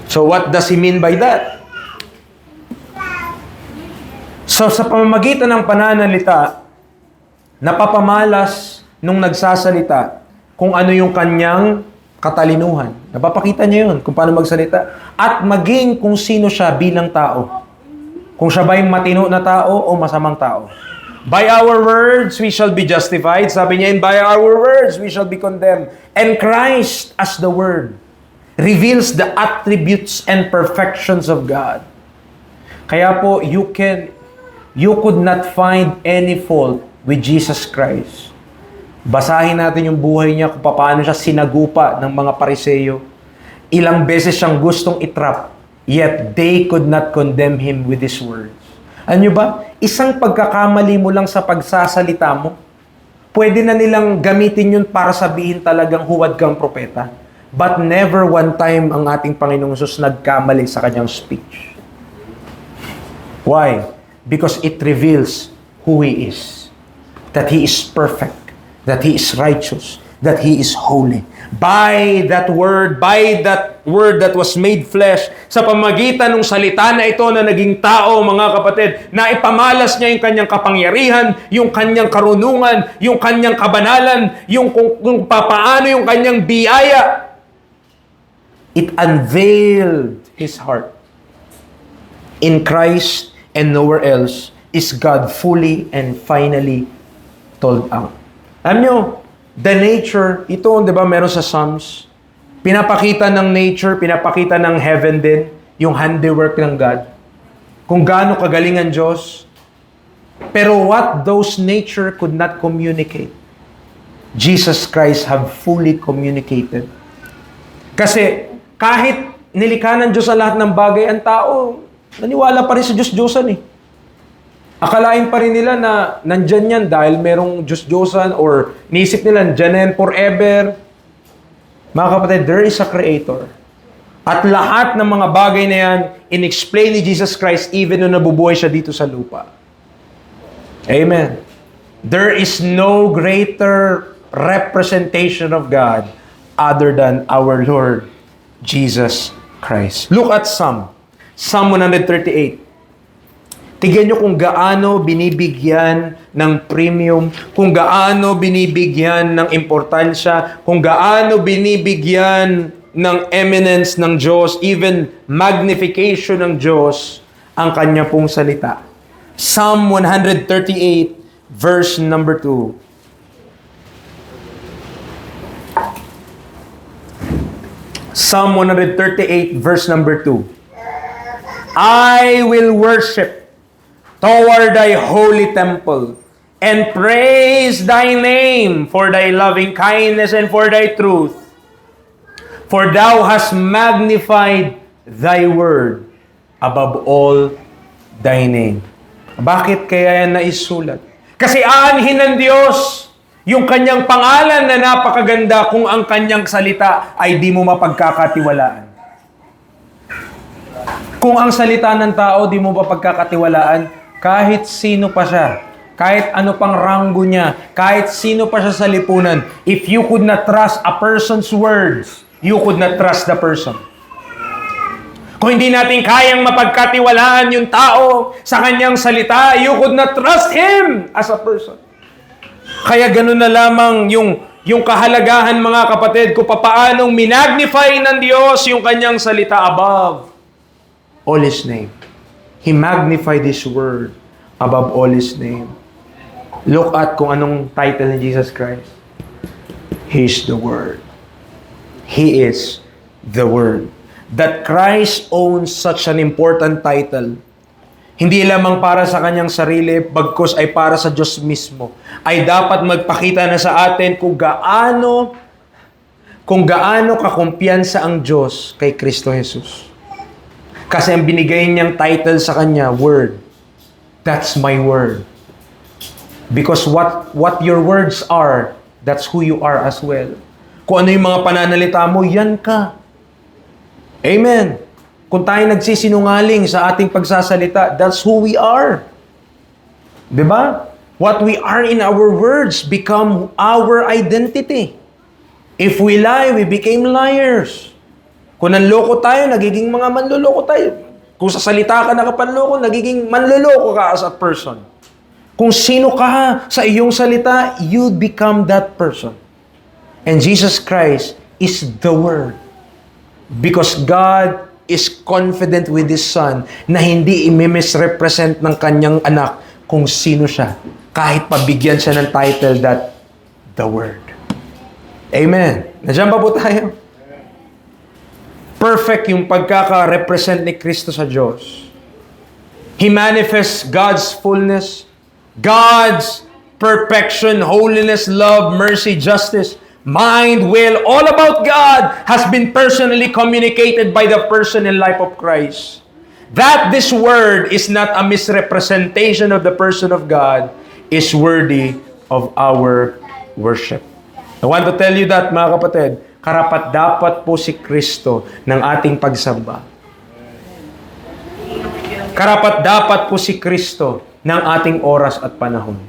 So what does he mean by that? So sa pamamagitan ng pananalita, napapamalas nung nagsasalita kung ano yung kanyang katalinuhan. Napapakita niya yun kung paano magsalita. At maging kung sino siya bilang tao. Kung siya ba yung matino na tao o masamang tao. By our words, we shall be justified. Sabi niya, and by our words, we shall be condemned. And Christ, as the Word, reveals the attributes and perfections of God. Kaya po, you could not find any fault with Jesus Christ. Basahin natin yung buhay niya kung paano siya sinagupa ng mga Pariseyo. Ilang beses siyang gustong itrap, yet they could not condemn him with his words. Ano ba? Isang pagkakamali mo lang sa pagsasalita mo, pwede na nilang gamitin yun para sabihin talagang huwad kang propeta. But never one time ang ating Panginoong Hesus nagkamali sa kanyang speech. Why? Because it reveals who He is. That He is perfect. That He is righteous. That He is holy. By that word that was made flesh, sa pamagitan ng salita na ito na naging tao, mga kapatid, na ipamalas niya yung kanyang kapangyarihan, yung kanyang karunungan, yung kanyang kabanalan, yung kung papaano yung kanyang biyaya. It unveiled His heart. In Christ and nowhere else is God fully and finally told out. Alam nyo, the nature, ito, di ba, meron sa Psalms, pinapakita ng nature, pinapakita ng heaven din, yung handiwork ng God. Kung gaano kagaling ang Diyos. Pero what those nature could not communicate, Jesus Christ have fully communicated. Kasi, kahit nilikha ng Diyos ang lahat ng bagay, ang tao, naniwala pa rin sa Diyos-Diyosan eh. Akalain pa rin nila na nandyan yan dahil merong Diyos-Diyosan or nisip nila nandyan yan forever. Mga kapatid, there is a Creator. At lahat ng mga bagay na yan, in-explain ni Jesus Christ even nung nabubuhay siya dito sa lupa. Amen. There is no greater representation of God other than our Lord Jesus Christ. Look at Psalm 138. Tignan nyo kung gaano binibigyan ng premium, kung gaano binibigyan ng importansya, kung gaano binibigyan ng eminence ng Diyos, even magnification ng Diyos, ang kanya pong salita. Psalm 138, verse number 2. Psalm 138, verse number 2. I will worship toward thy holy temple, and praise thy name for thy loving kindness and for thy truth. For thou hast magnified thy word above all thy name. Bakit kaya yan naisulat? Kasi aanhin ng Diyos yung kanyang pangalan na napakaganda kung ang kanyang salita ay di mo mapagkakatiwalaan. Kung ang salita ng tao di mo mapagkakatiwalaan, kahit sino pa siya, kahit ano pang ranggo niya, kahit sino pa siya sa lipunan, if you could not trust a person's words, you could not trust the person. Kung hindi natin kayang mapagkatiwalaan yung tao sa kanyang salita, you could not trust him as a person. Kaya ganun na lamang yung kahalagahan, mga kapatid, kung papaanong minagnify ng Diyos yung kanyang salita above all His name. He magnified His word above all His name. Look at kung anong title ni Jesus Christ. He is the Word. He is the Word. That Christ owns such an important title, hindi lamang para sa kanyang sarili, bagkus ay para sa Diyos mismo, ay dapat magpakita na sa atin kung gaano kakumpiyansa ang Diyos kay Kristo Jesus. Kasi ang binigay niyang title sa kanya, Word. That's my word. Because what your words are, that's who you are as well. Kung ano yung mga pananalita mo, yan ka. Amen. Kung tayo nagsisinungaling sa ating pagsasalita, that's who we are. Diba? What we are in our words become our identity. If we lie, we became liars. Kung nanloko tayo, nagiging mga manloloko tayo. Kung sa salita ka nakapanloko, nagiging manloloko ka as a person. Kung sino ka sa iyong salita, you become that person. And Jesus Christ is the Word. Because God is confident with His Son na hindi i-misrepresent ng kanyang anak kung sino siya. Kahit pabigyan siya ng title that the Word. Amen. Nandiyan pa po tayo? Perfect yung pagkaka-represent ni Kristo sa Diyos. He manifests God's fullness, God's perfection, holiness, love, mercy, justice, mind, will, all about God has been personally communicated by the person and life of Christ. That this Word is not a misrepresentation of the person of God is worthy of our worship. I want to tell you that, mga kapatid, karapat-dapat po si Kristo ng ating pagsamba. Karapat-dapat po si Kristo ng ating oras at panahon.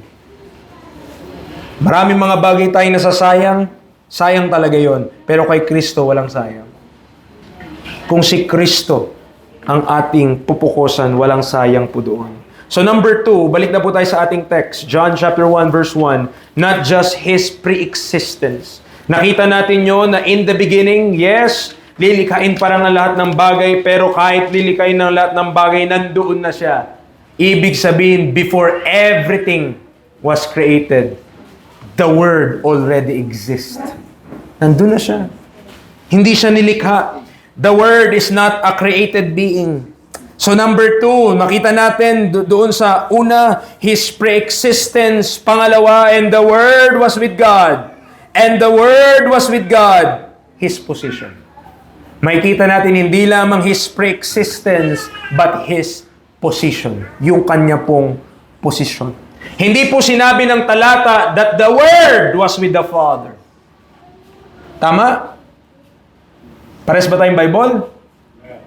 Maraming mga bagay tayong nasasayang, sayang talaga yon. Pero kay Kristo, walang sayang. Kung si Kristo ang ating pupukusan, walang sayang po doon. So number 2, balik na po tayo sa ating text. John chapter 1 verse 1. Not just His pre-existence. Nakita natin yun na in the beginning, yes, lilikain parang ang lahat ng bagay, pero kahit lilikain ng lahat ng bagay, nandoon na siya. Ibig sabihin, before everything was created, the Word already exists. Nandun na siya. Hindi siya nilikha. The Word is not a created being. So number 2, makita natin doon sa una, His pre-existence. Pangalawa, and the Word was with God. And the Word was with God. His position. Makikita natin hindi lamang His pre-existence, but His position. Yung kanya pong posisyon. Hindi po sinabi ng talata that the Word was with the Father. Tama? Pares ba tayong Bible?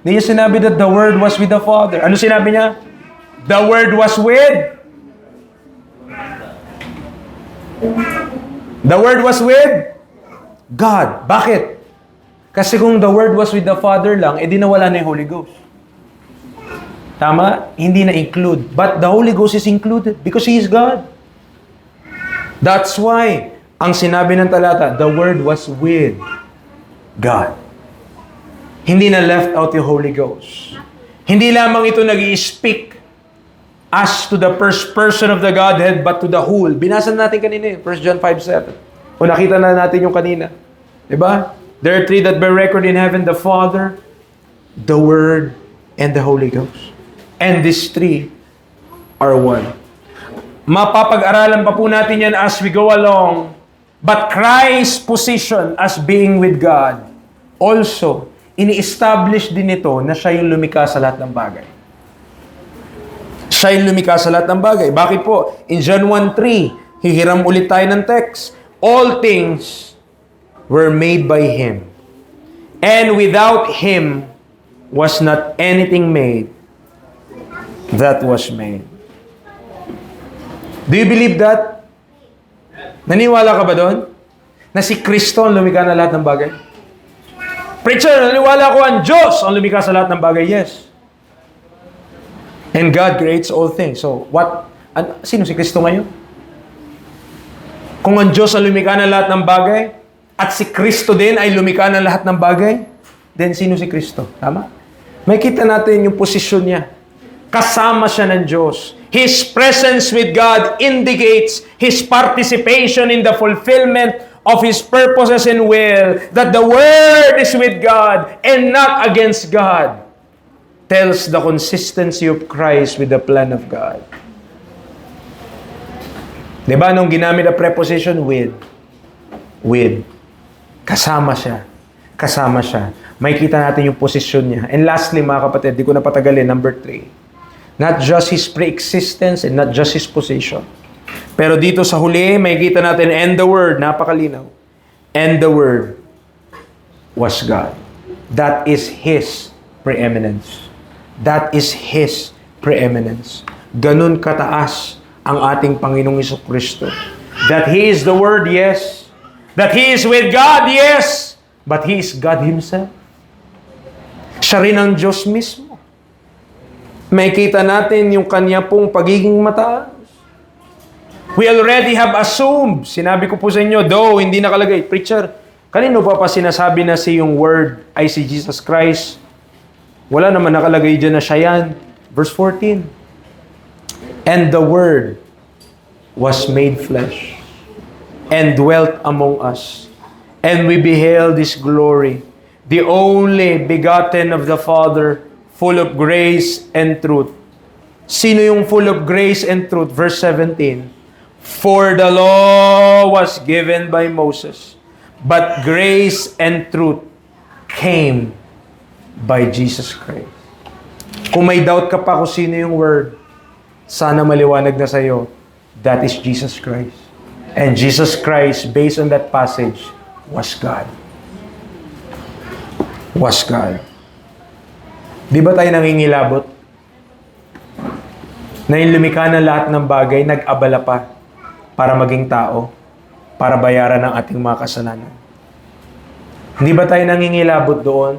Hindi niya sinabi that the Word was with the Father. Ano sinabi niya? The Word was with? The Word was with? God. Bakit? Kasi kung the Word was with the Father lang, edi nawala na yung Holy Ghost. Tama? Hindi na-include. But the Holy Ghost is included because He is God. That's why, ang sinabi ng talata, the Word was with God. Hindi na left out yung Holy Ghost. Hindi lamang ito nag-i-speak as to the first person of the Godhead, but to the whole. Binasa natin kanina 1 John 5:7. O nakita na natin yung kanina. Diba? There are 3 that bear record in heaven, the Father, the Word, and the Holy Ghost. And these 3 are one. Mapapag-aralan pa po natin yan as we go along. But Christ's position as being with God, also, ini-establish din ito na siya yung lumikha sa lahat ng bagay. Siya yung lumikha sa lahat ng bagay. Bakit po? In John 1:3, hihiram ulit tayo ng text. All things were made by Him. And without Him was not anything made that was made. Do you believe that? Naniwala ka ba doon? Na si Kristo ang lumikha na lahat ng bagay? Preacher, naniwala ko ang Diyos ang lumikha sa lahat ng bagay. Yes. And God creates all things. So, sino si Kristo ngayon? Kung ang Diyos ang lumikha ng lahat ng bagay, at si Kristo din ay lumikha ng lahat ng bagay, then sino si Kristo? Tama? May kita natin yung posisyon niya. Kasama siya ng Diyos. His presence with God indicates His participation in the fulfillment of His purposes and will, that the Word is with God and not against God, tells the consistency of Christ with the plan of God. Diba nung ginamit ang preposition with, kasama siya. Kasama siya. May kita natin yung posisyon niya. And lastly, mga kapatid, di ko na patagalin, number 3. Not just His pre-existence and not just His position. Pero dito sa huli, may kita natin, and the Word, napakalinaw. And the Word was God. That is His preeminence. That is His preeminence. Ganun kataas ang ating Panginoong Jesucristo. That He is the Word, yes. That He is with God, yes. But He is God Himself. Siya rin ang Diyos mismo. May kita natin yung Kanya pong pagiging mataas. We already have assumed. Sinabi ko po sa inyo, though hindi nakalagay, preacher, kanino pa sinasabi na si yung word ay si Jesus Christ? Wala naman nakalagay dyan na siya yan. Verse 14. And the Word was made flesh and dwelt among us. And we beheld His glory, the only begotten of the Father, full of grace and truth. Sino yung full of grace and truth? Verse 17. For the law was given by Moses, but grace and truth came by Jesus Christ. Kung may doubt ka pa kung sino yung Word, sana maliwanag na sa'yo, that is Jesus Christ. And Jesus Christ, based on that passage, was God. Was God. Di ba tayo nangingilabot? Na yung lumikha ng lahat ng bagay, nag-abala pa para maging tao, para bayaran ang ating mga kasalanan. Hindi ba tayo nangingilabot doon?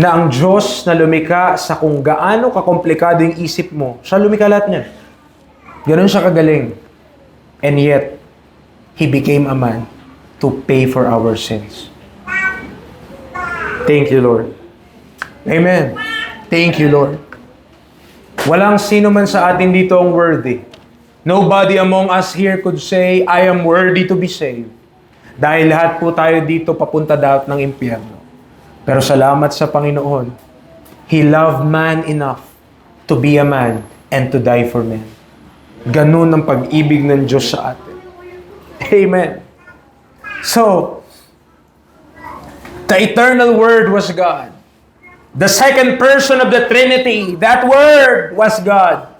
Na ang Diyos na lumikha sa kung gaano kakomplikado yung isip mo, siya lumikha lahat niya. Ganon siya kagaling. And yet, He became a man to pay for our sins. Thank you, Lord. Amen. Thank you, Lord. Walang sino man sa atin dito ang worthy. Nobody among us here could say, I am worthy to be saved. Dahil lahat po tayo dito papunta dapat ng impyerno. Pero salamat sa Panginoon, He loved man enough to be a man and to die for men. Ganun ang pag-ibig ng Diyos sa atin. Amen. So, the eternal Word was God. The second person of the Trinity, that Word was God.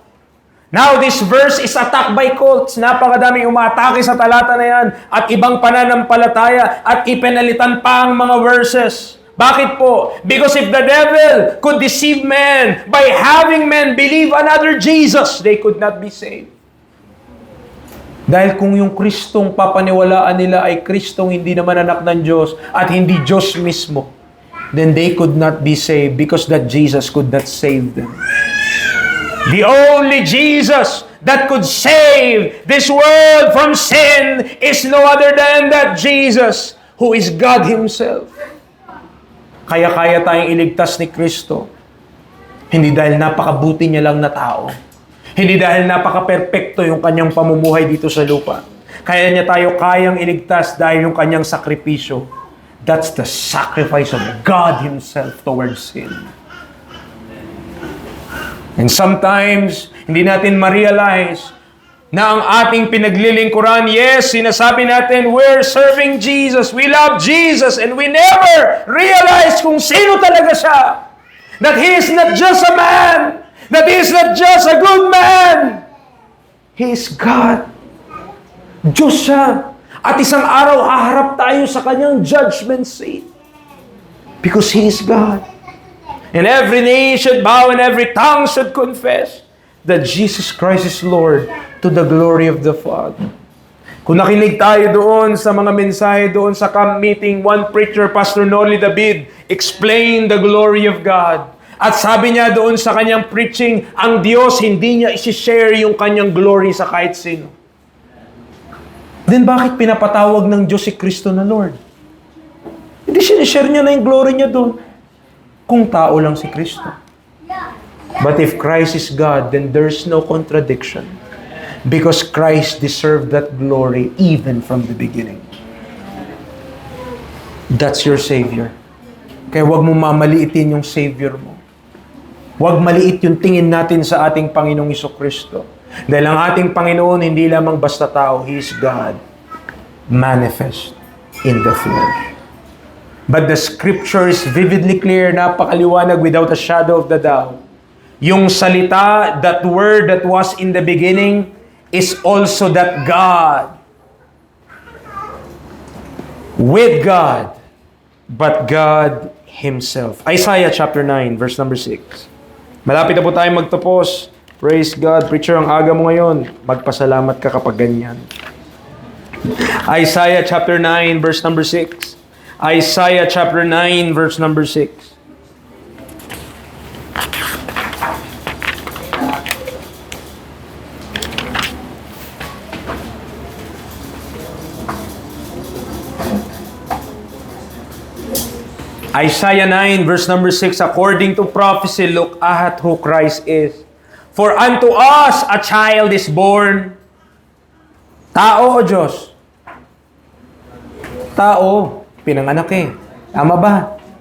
Now, this verse is attacked by cults. Napakadaming umaatake sa talata na yan at ibang pananampalataya at ipinalitan pa ang mga verses. Bakit po? Because if the devil could deceive men by having men believe another Jesus, they could not be saved. Dahil kung yung Kristong papaniwalaan nila ay Kristong hindi naman anak ng Diyos at hindi Diyos mismo, then they could not be saved because that Jesus could not save them. The only Jesus that could save this world from sin is no other than that Jesus who is God Himself. Kaya tayong iligtas ni Kristo. Hindi dahil napakabuti niya lang na tao. Hindi dahil napaka-perpekto yung kanyang pamumuhay dito sa lupa. Kaya niya tayo kayang iligtas dahil yung kanyang sakripisyo. That's the sacrifice of God Himself towards sin. And sometimes, hindi natin ma-realize na ang ating pinaglilingkuran, yes, sinasabi natin, we're serving Jesus, we love Jesus, and we never realize kung sino talaga siya. That He is not just a man, that He is not just a good man. He is God. Diyos siya. At isang araw, haharap tayo sa Kanyang judgment seat. Because He is God. And every knee should bow and every tongue should confess that Jesus Christ is Lord to the glory of the Father. Kung nakinig tayo doon sa mga mensahe doon sa camp meeting, one preacher, Pastor Noli David, explained the glory of God. At sabi niya doon sa kanyang preaching, ang Diyos hindi niya isi-share yung kanyang glory sa kahit sino. Then bakit pinapatawag ng Diyos si Kristo na Lord? Hindi sinishare niya na yung glory niya doon. Kung tao lang si Kristo. But if Christ is God, then there's no contradiction. Because Christ deserved that glory even from the beginning. That's your Savior. Kaya huwag mo mamaliitin yung Savior mo. Huwag maliit yung tingin natin sa ating Panginoong Jesucristo. Dahil ang ating Panginoon hindi lamang basta tao, He is God manifest in the flesh. But the Scripture is vividly clear, napakaliwanag without a shadow of the doubt. Yung salita, that word that was in the beginning, is also that God. With God, but God Himself. Isaiah chapter 9, verse number 6. Malapit na po tayo magtapos. Praise God. Preacher, ang aga mo ngayon. Magpasalamat ka kapag ganyan. Isaiah chapter 9, verse number 6. Isaiah chapter 9, verse number 6. Isaiah 9 verse number 6, according to prophecy, look at who Christ is. For unto us a child is born. Tao o Diyos? Tao. Pinanganak eh. Tama ba?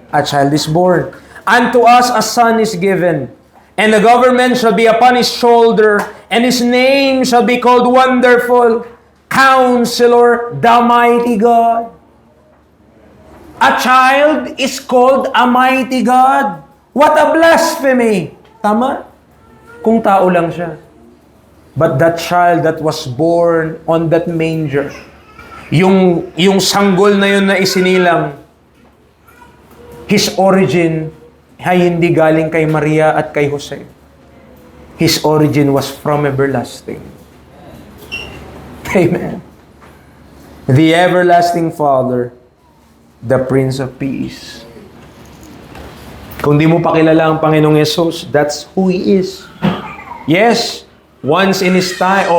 A child is born. Unto us a son is given. And the government shall be upon his shoulder. And his name shall be called Wonderful, Counselor, the Mighty God. A child is called a mighty God. What a blasphemy! Tama? Kung tao lang siya. But that child that was born on that manger, yung sanggol na yun na isinilang, his origin ay hindi galing kay Maria at kay Jose. His origin was from everlasting. Amen. The everlasting Father, the Prince of Peace. Kung di mo pa kilala ang Panginoong Yesus, that's who He is. Yes, once in His time,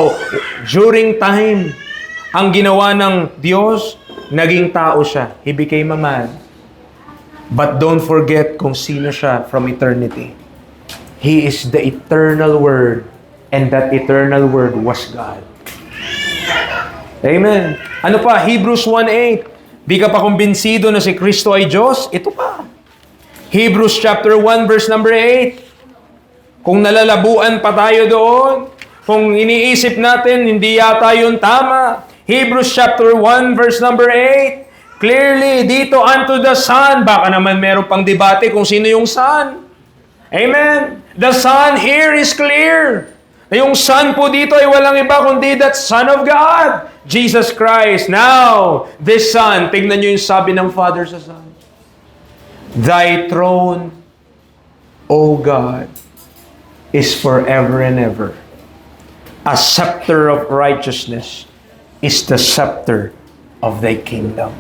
during time, ang ginawa ng Diyos, naging tao siya. He became a man. But don't forget kung sino siya from eternity. He is the eternal Word, and that eternal Word was God. Amen. Ano pa? Hebrews 1:8. Di ka pa kumbinsido na si Kristo ay Diyos? Ito pa. Hebrews chapter 1 verse number 8. Kung nalalabuan pa tayo doon, kung iniisip natin, hindi yata yun tama. Hebrews chapter 1 verse number 8. Clearly, dito unto the Son. Baka naman meron pang debate kung sino yung Son. Amen. The Son here is clear. Yung Son po dito ay walang iba kundi that Son of God, Jesus Christ. Now, this Son, tignan nyo yung sabi ng Father sa Son. Thy throne, O God, is forever and ever. A scepter of righteousness is the scepter of thy kingdom.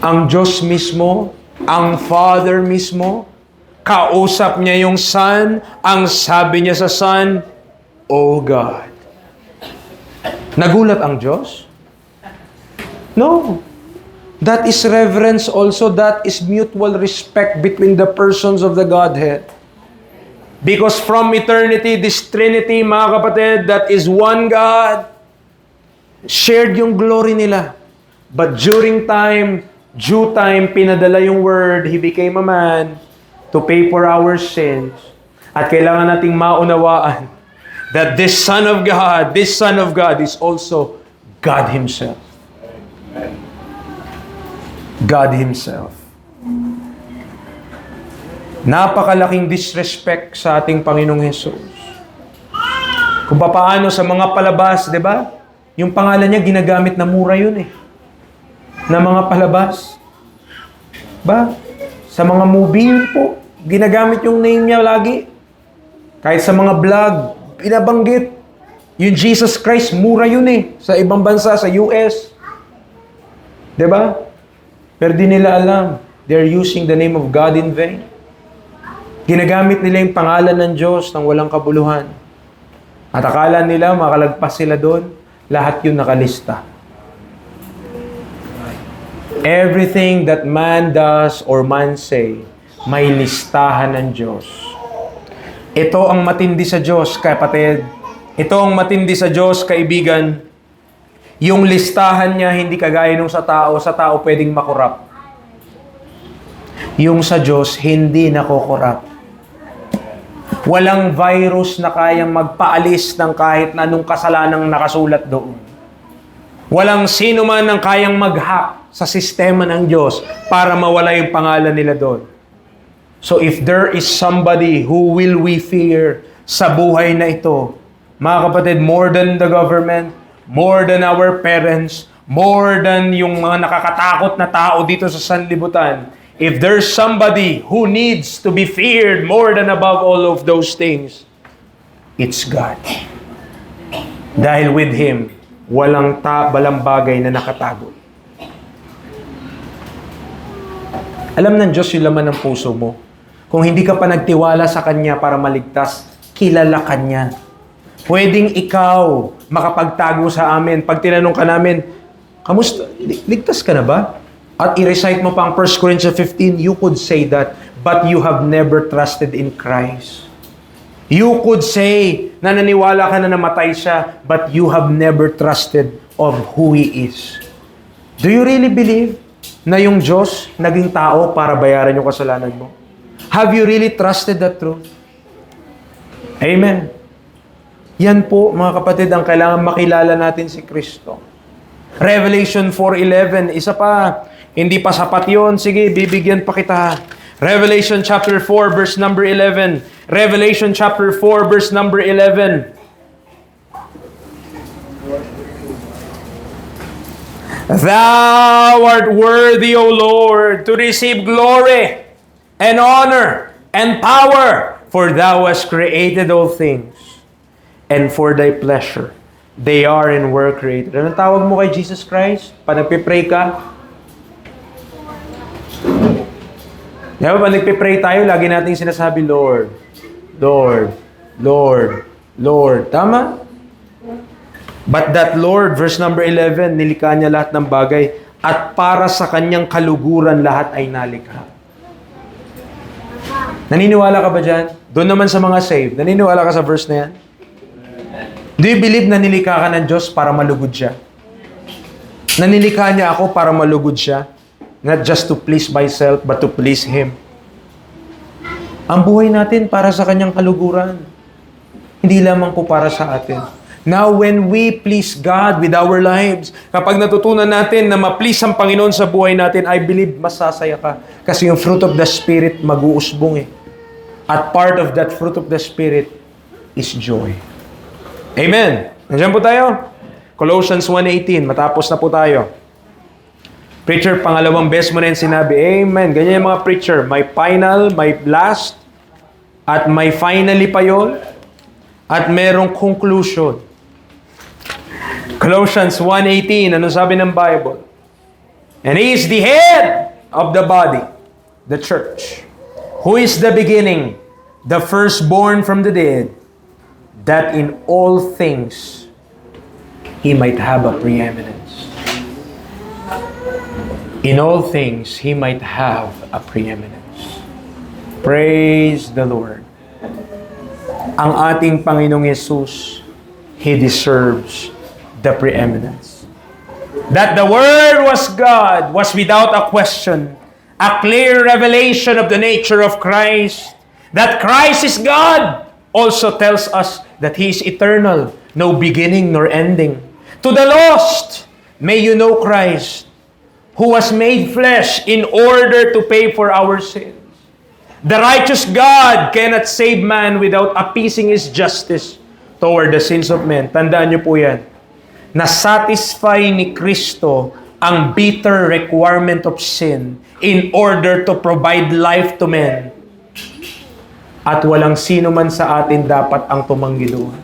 Ang Diyos mismo, ang Father mismo, kausap niya yung Son, ang sabi niya sa Son, O God. Nagulat ang Diyos? No. That is reverence also. That is mutual respect between the persons of the Godhead. Because from eternity, this Trinity, mga kapatid, that is one God, shared yung glory nila. But during time, due time, pinadala yung Word, He became a man to pay for our sins. At kailangan nating maunawaan that this Son of God is also God Himself. God Himself. Napakalaking disrespect sa ating Panginoong Hesus. Kung paano sa mga palabas, di ba? Yung pangalan niya, ginagamit na mura yun eh. Na mga palabas. Ba? Sa mga movie yun po, ginagamit yung name niya lagi. Kahit sa mga vlog, pinabanggit. Yung Jesus Christ, mura yun eh. Sa ibang bansa, sa US. Di ba? Pero di nila alam. They're using the name of God in vain. Ginagamit nila yung pangalan ng Diyos ng walang kabuluhan. At akala nila, makalagpas sila doon. Lahat yun nakalista. Everything that man does or man say, may listahan ng Diyos. Ito ang matindi sa Diyos, kapatid. Ito ang matindi sa Diyos, kaibigan. Yung listahan niya, hindi kagaya nung sa tao pwedeng makorap. Yung sa Diyos, hindi nakokorap. Walang virus na kayang magpaalis ng kahit na anong kasalanang nakasulat doon. Walang sino man ang kayang mag-hack sa sistema ng Diyos para mawala yung pangalan nila doon. So if there is somebody who will we fear sa buhay na ito, mga kapatid, more than the government, more than our parents, more than yung mga nakakatakot na tao dito sa sanlibutan, if there's somebody who needs to be feared more than above all of those things, it's God. Dahil with Him, walang bagay na nakatago. Alam ng Diyos yung laman ng puso mo. Kung hindi ka pa nagtiwala sa Kanya para maligtas, kilala ka niya. Pwedeng ikaw makapagtago sa amin. Pag tinanong ka namin, kamusta? Ligtas ka na ba? at i-recite mo pa ang 1 Corinthians 15, you could say that, but you have never trusted in Christ. You could say na naniwala ka na namatay siya, but you have never trusted of who He is. Do you really believe na yung Diyos naging tao para bayaran yung kasalanan mo? Have you really trusted that truth? Amen. Yan po, mga kapatid, ang kailangan makilala natin si Kristo. Revelation 4:11, isa pa, hindi pa sapat yun. Sige, bibigyan pa kita. Revelation chapter 4, verse number 11. Revelation chapter 4, verse number 11. Thou art worthy, O Lord, to receive glory and honor and power, for Thou hast created all things, and for Thy pleasure they are and were created. Anong tawag mo kay Jesus Christ? Pag nagpipray ka, diba, pag nagpipray tayo, lagi nating sinasabi, Lord, Lord, Lord, Lord. Tama? But that Lord, verse number 11, nilikha niya lahat ng bagay at para sa kanyang kaluguran lahat ay nalikha. Naniniwala ka ba dyan? Doon naman sa mga saved, naniniwala ka sa verse na yan? Do you believe na nilikha ka ng Diyos para malugod siya? Nanilikha niya ako para malugod siya? Not just to please myself, but to please Him. Ang buhay natin para sa kanyang kaluguran. Hindi lamang po para sa atin. Now, when we please God with our lives, kapag natutunan natin na ma-please ang Panginoon sa buhay natin, I believe masasaya ka. Kasi yung fruit of the Spirit mag-uusbong eh. At part of that fruit of the Spirit is joy. Amen. Nandiyan po tayo? Colossians 1:18. Matapos na po tayo. Preacher, pangalawang best mo na yung sinabi. Amen. Ganyan yung mga preacher. May final, may last, at may finally pa yun, at merong conclusion. Colossians 1:18, ano sabi ng Bible? And He is the head of the body, the church, who is the beginning, the firstborn from the dead, that in all things He might have a preeminence. In all things, He might have a preeminence. Praise the Lord. Ang ating Panginoong Yesus, He deserves the preeminence. That the Word was God was without a question, a clear revelation of the nature of Christ. That Christ is God also tells us that He is eternal, no beginning nor ending. To the lost, may you know Christ, who was made flesh in order to pay for our sins. The righteous God cannot save man without appeasing His justice toward the sins of men. Tandaan niyo po yan. Na-satisfy ni Kristo ang bitter requirement of sin in order to provide life to men. At walang sino man sa atin dapat ang tumanggi doon.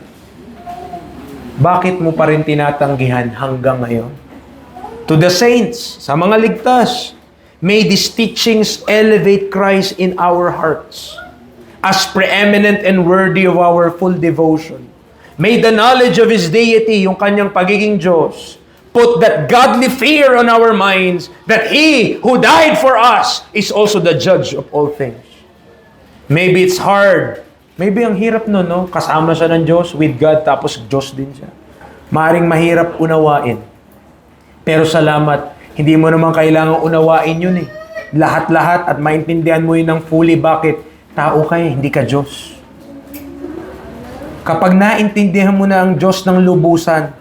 Bakit mo pa rin tinatanggihan hanggang ngayon? To the saints, sa mga ligtas, may these teachings elevate Christ in our hearts as preeminent and worthy of our full devotion. May the knowledge of His deity, yung kanyang pagiging Diyos, put that godly fear on our minds that He who died for us is also the judge of all things. Maybe it's hard. Maybe ang hirap no? Kasama siya ng Diyos, with God, tapos Diyos din siya. Maring mahirap unawain. Pero salamat, hindi mo naman kailangang unawain yun eh. Lahat-lahat at maintindihan mo yun ng fully. Bakit? Tao ka eh, hindi ka Diyos. Kapag naintindihan mo na ang Diyos ng lubusan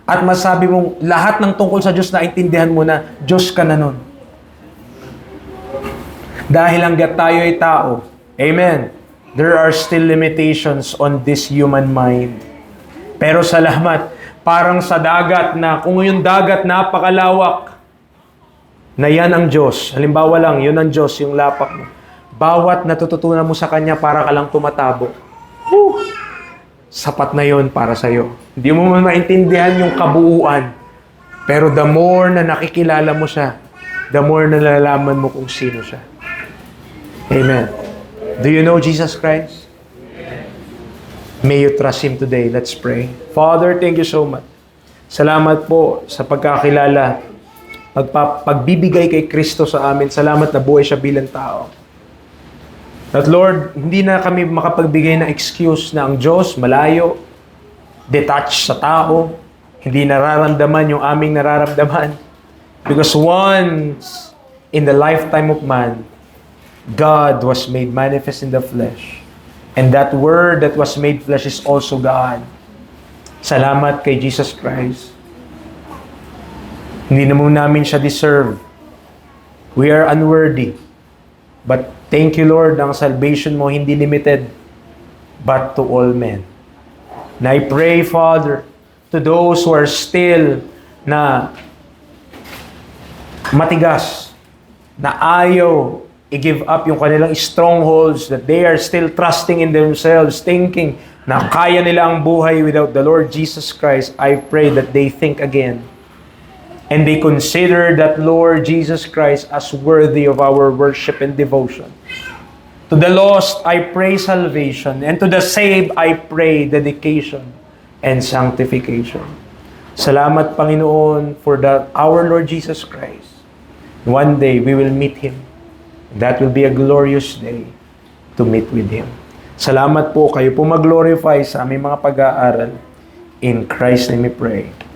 at masabi mong lahat ng tungkol sa Diyos naintindihan mo na, Diyos ka na nun. Dahil hanggat tayo ay tao, amen, there are still limitations on this human mind. Pero salamat, parang sa dagat na, kung yung dagat napakalawak, na yan ang Diyos. Halimbawa lang, yun ang Diyos, yung lapak mo. Bawat natututunan mo sa Kanya, para ka lang tumatabo. Whew! Sapat na yun para sa'yo. Hindi mo man maintindihan yung kabuuan. Pero the more na nakikilala mo siya, the more na nalalaman mo kung sino siya. Amen. Do you know Jesus Christ? May you trust Him today. Let's pray. Father, thank you so much. Salamat po sa pagkakilala pagbibigay kay Kristo sa amin. Salamat na buhay siya bilang tao. At Lord, hindi na kami makapagbigay ng excuse na ang Diyos malayo, detached sa tao, hindi nararamdaman yung aming nararamdaman. Because once in the lifetime of man, God was made manifest in the flesh. And that Word that was made flesh is also God. Salamat kay Jesus Christ. Hindi naman namin siya deserve. We are unworthy. But thank you, Lord, ang salvation mo hindi limited, but to all men. And I pray, Father, to those who are still na matigas, na ayaw i-give up yung kanilang strongholds, that they are still trusting in themselves, thinking na kaya nila ang buhay without the Lord Jesus Christ. I pray that they think again. And they consider that Lord Jesus Christ as worthy of our worship and devotion. To the lost, I pray salvation. And to the saved, I pray dedication and sanctification. Salamat, Panginoon, for our Lord Jesus Christ. One day, we will meet Him. That will be a glorious day to meet with Him. Salamat po, kayo po mag-glorify sa aming mga pag-aaral. In Christ's name we pray.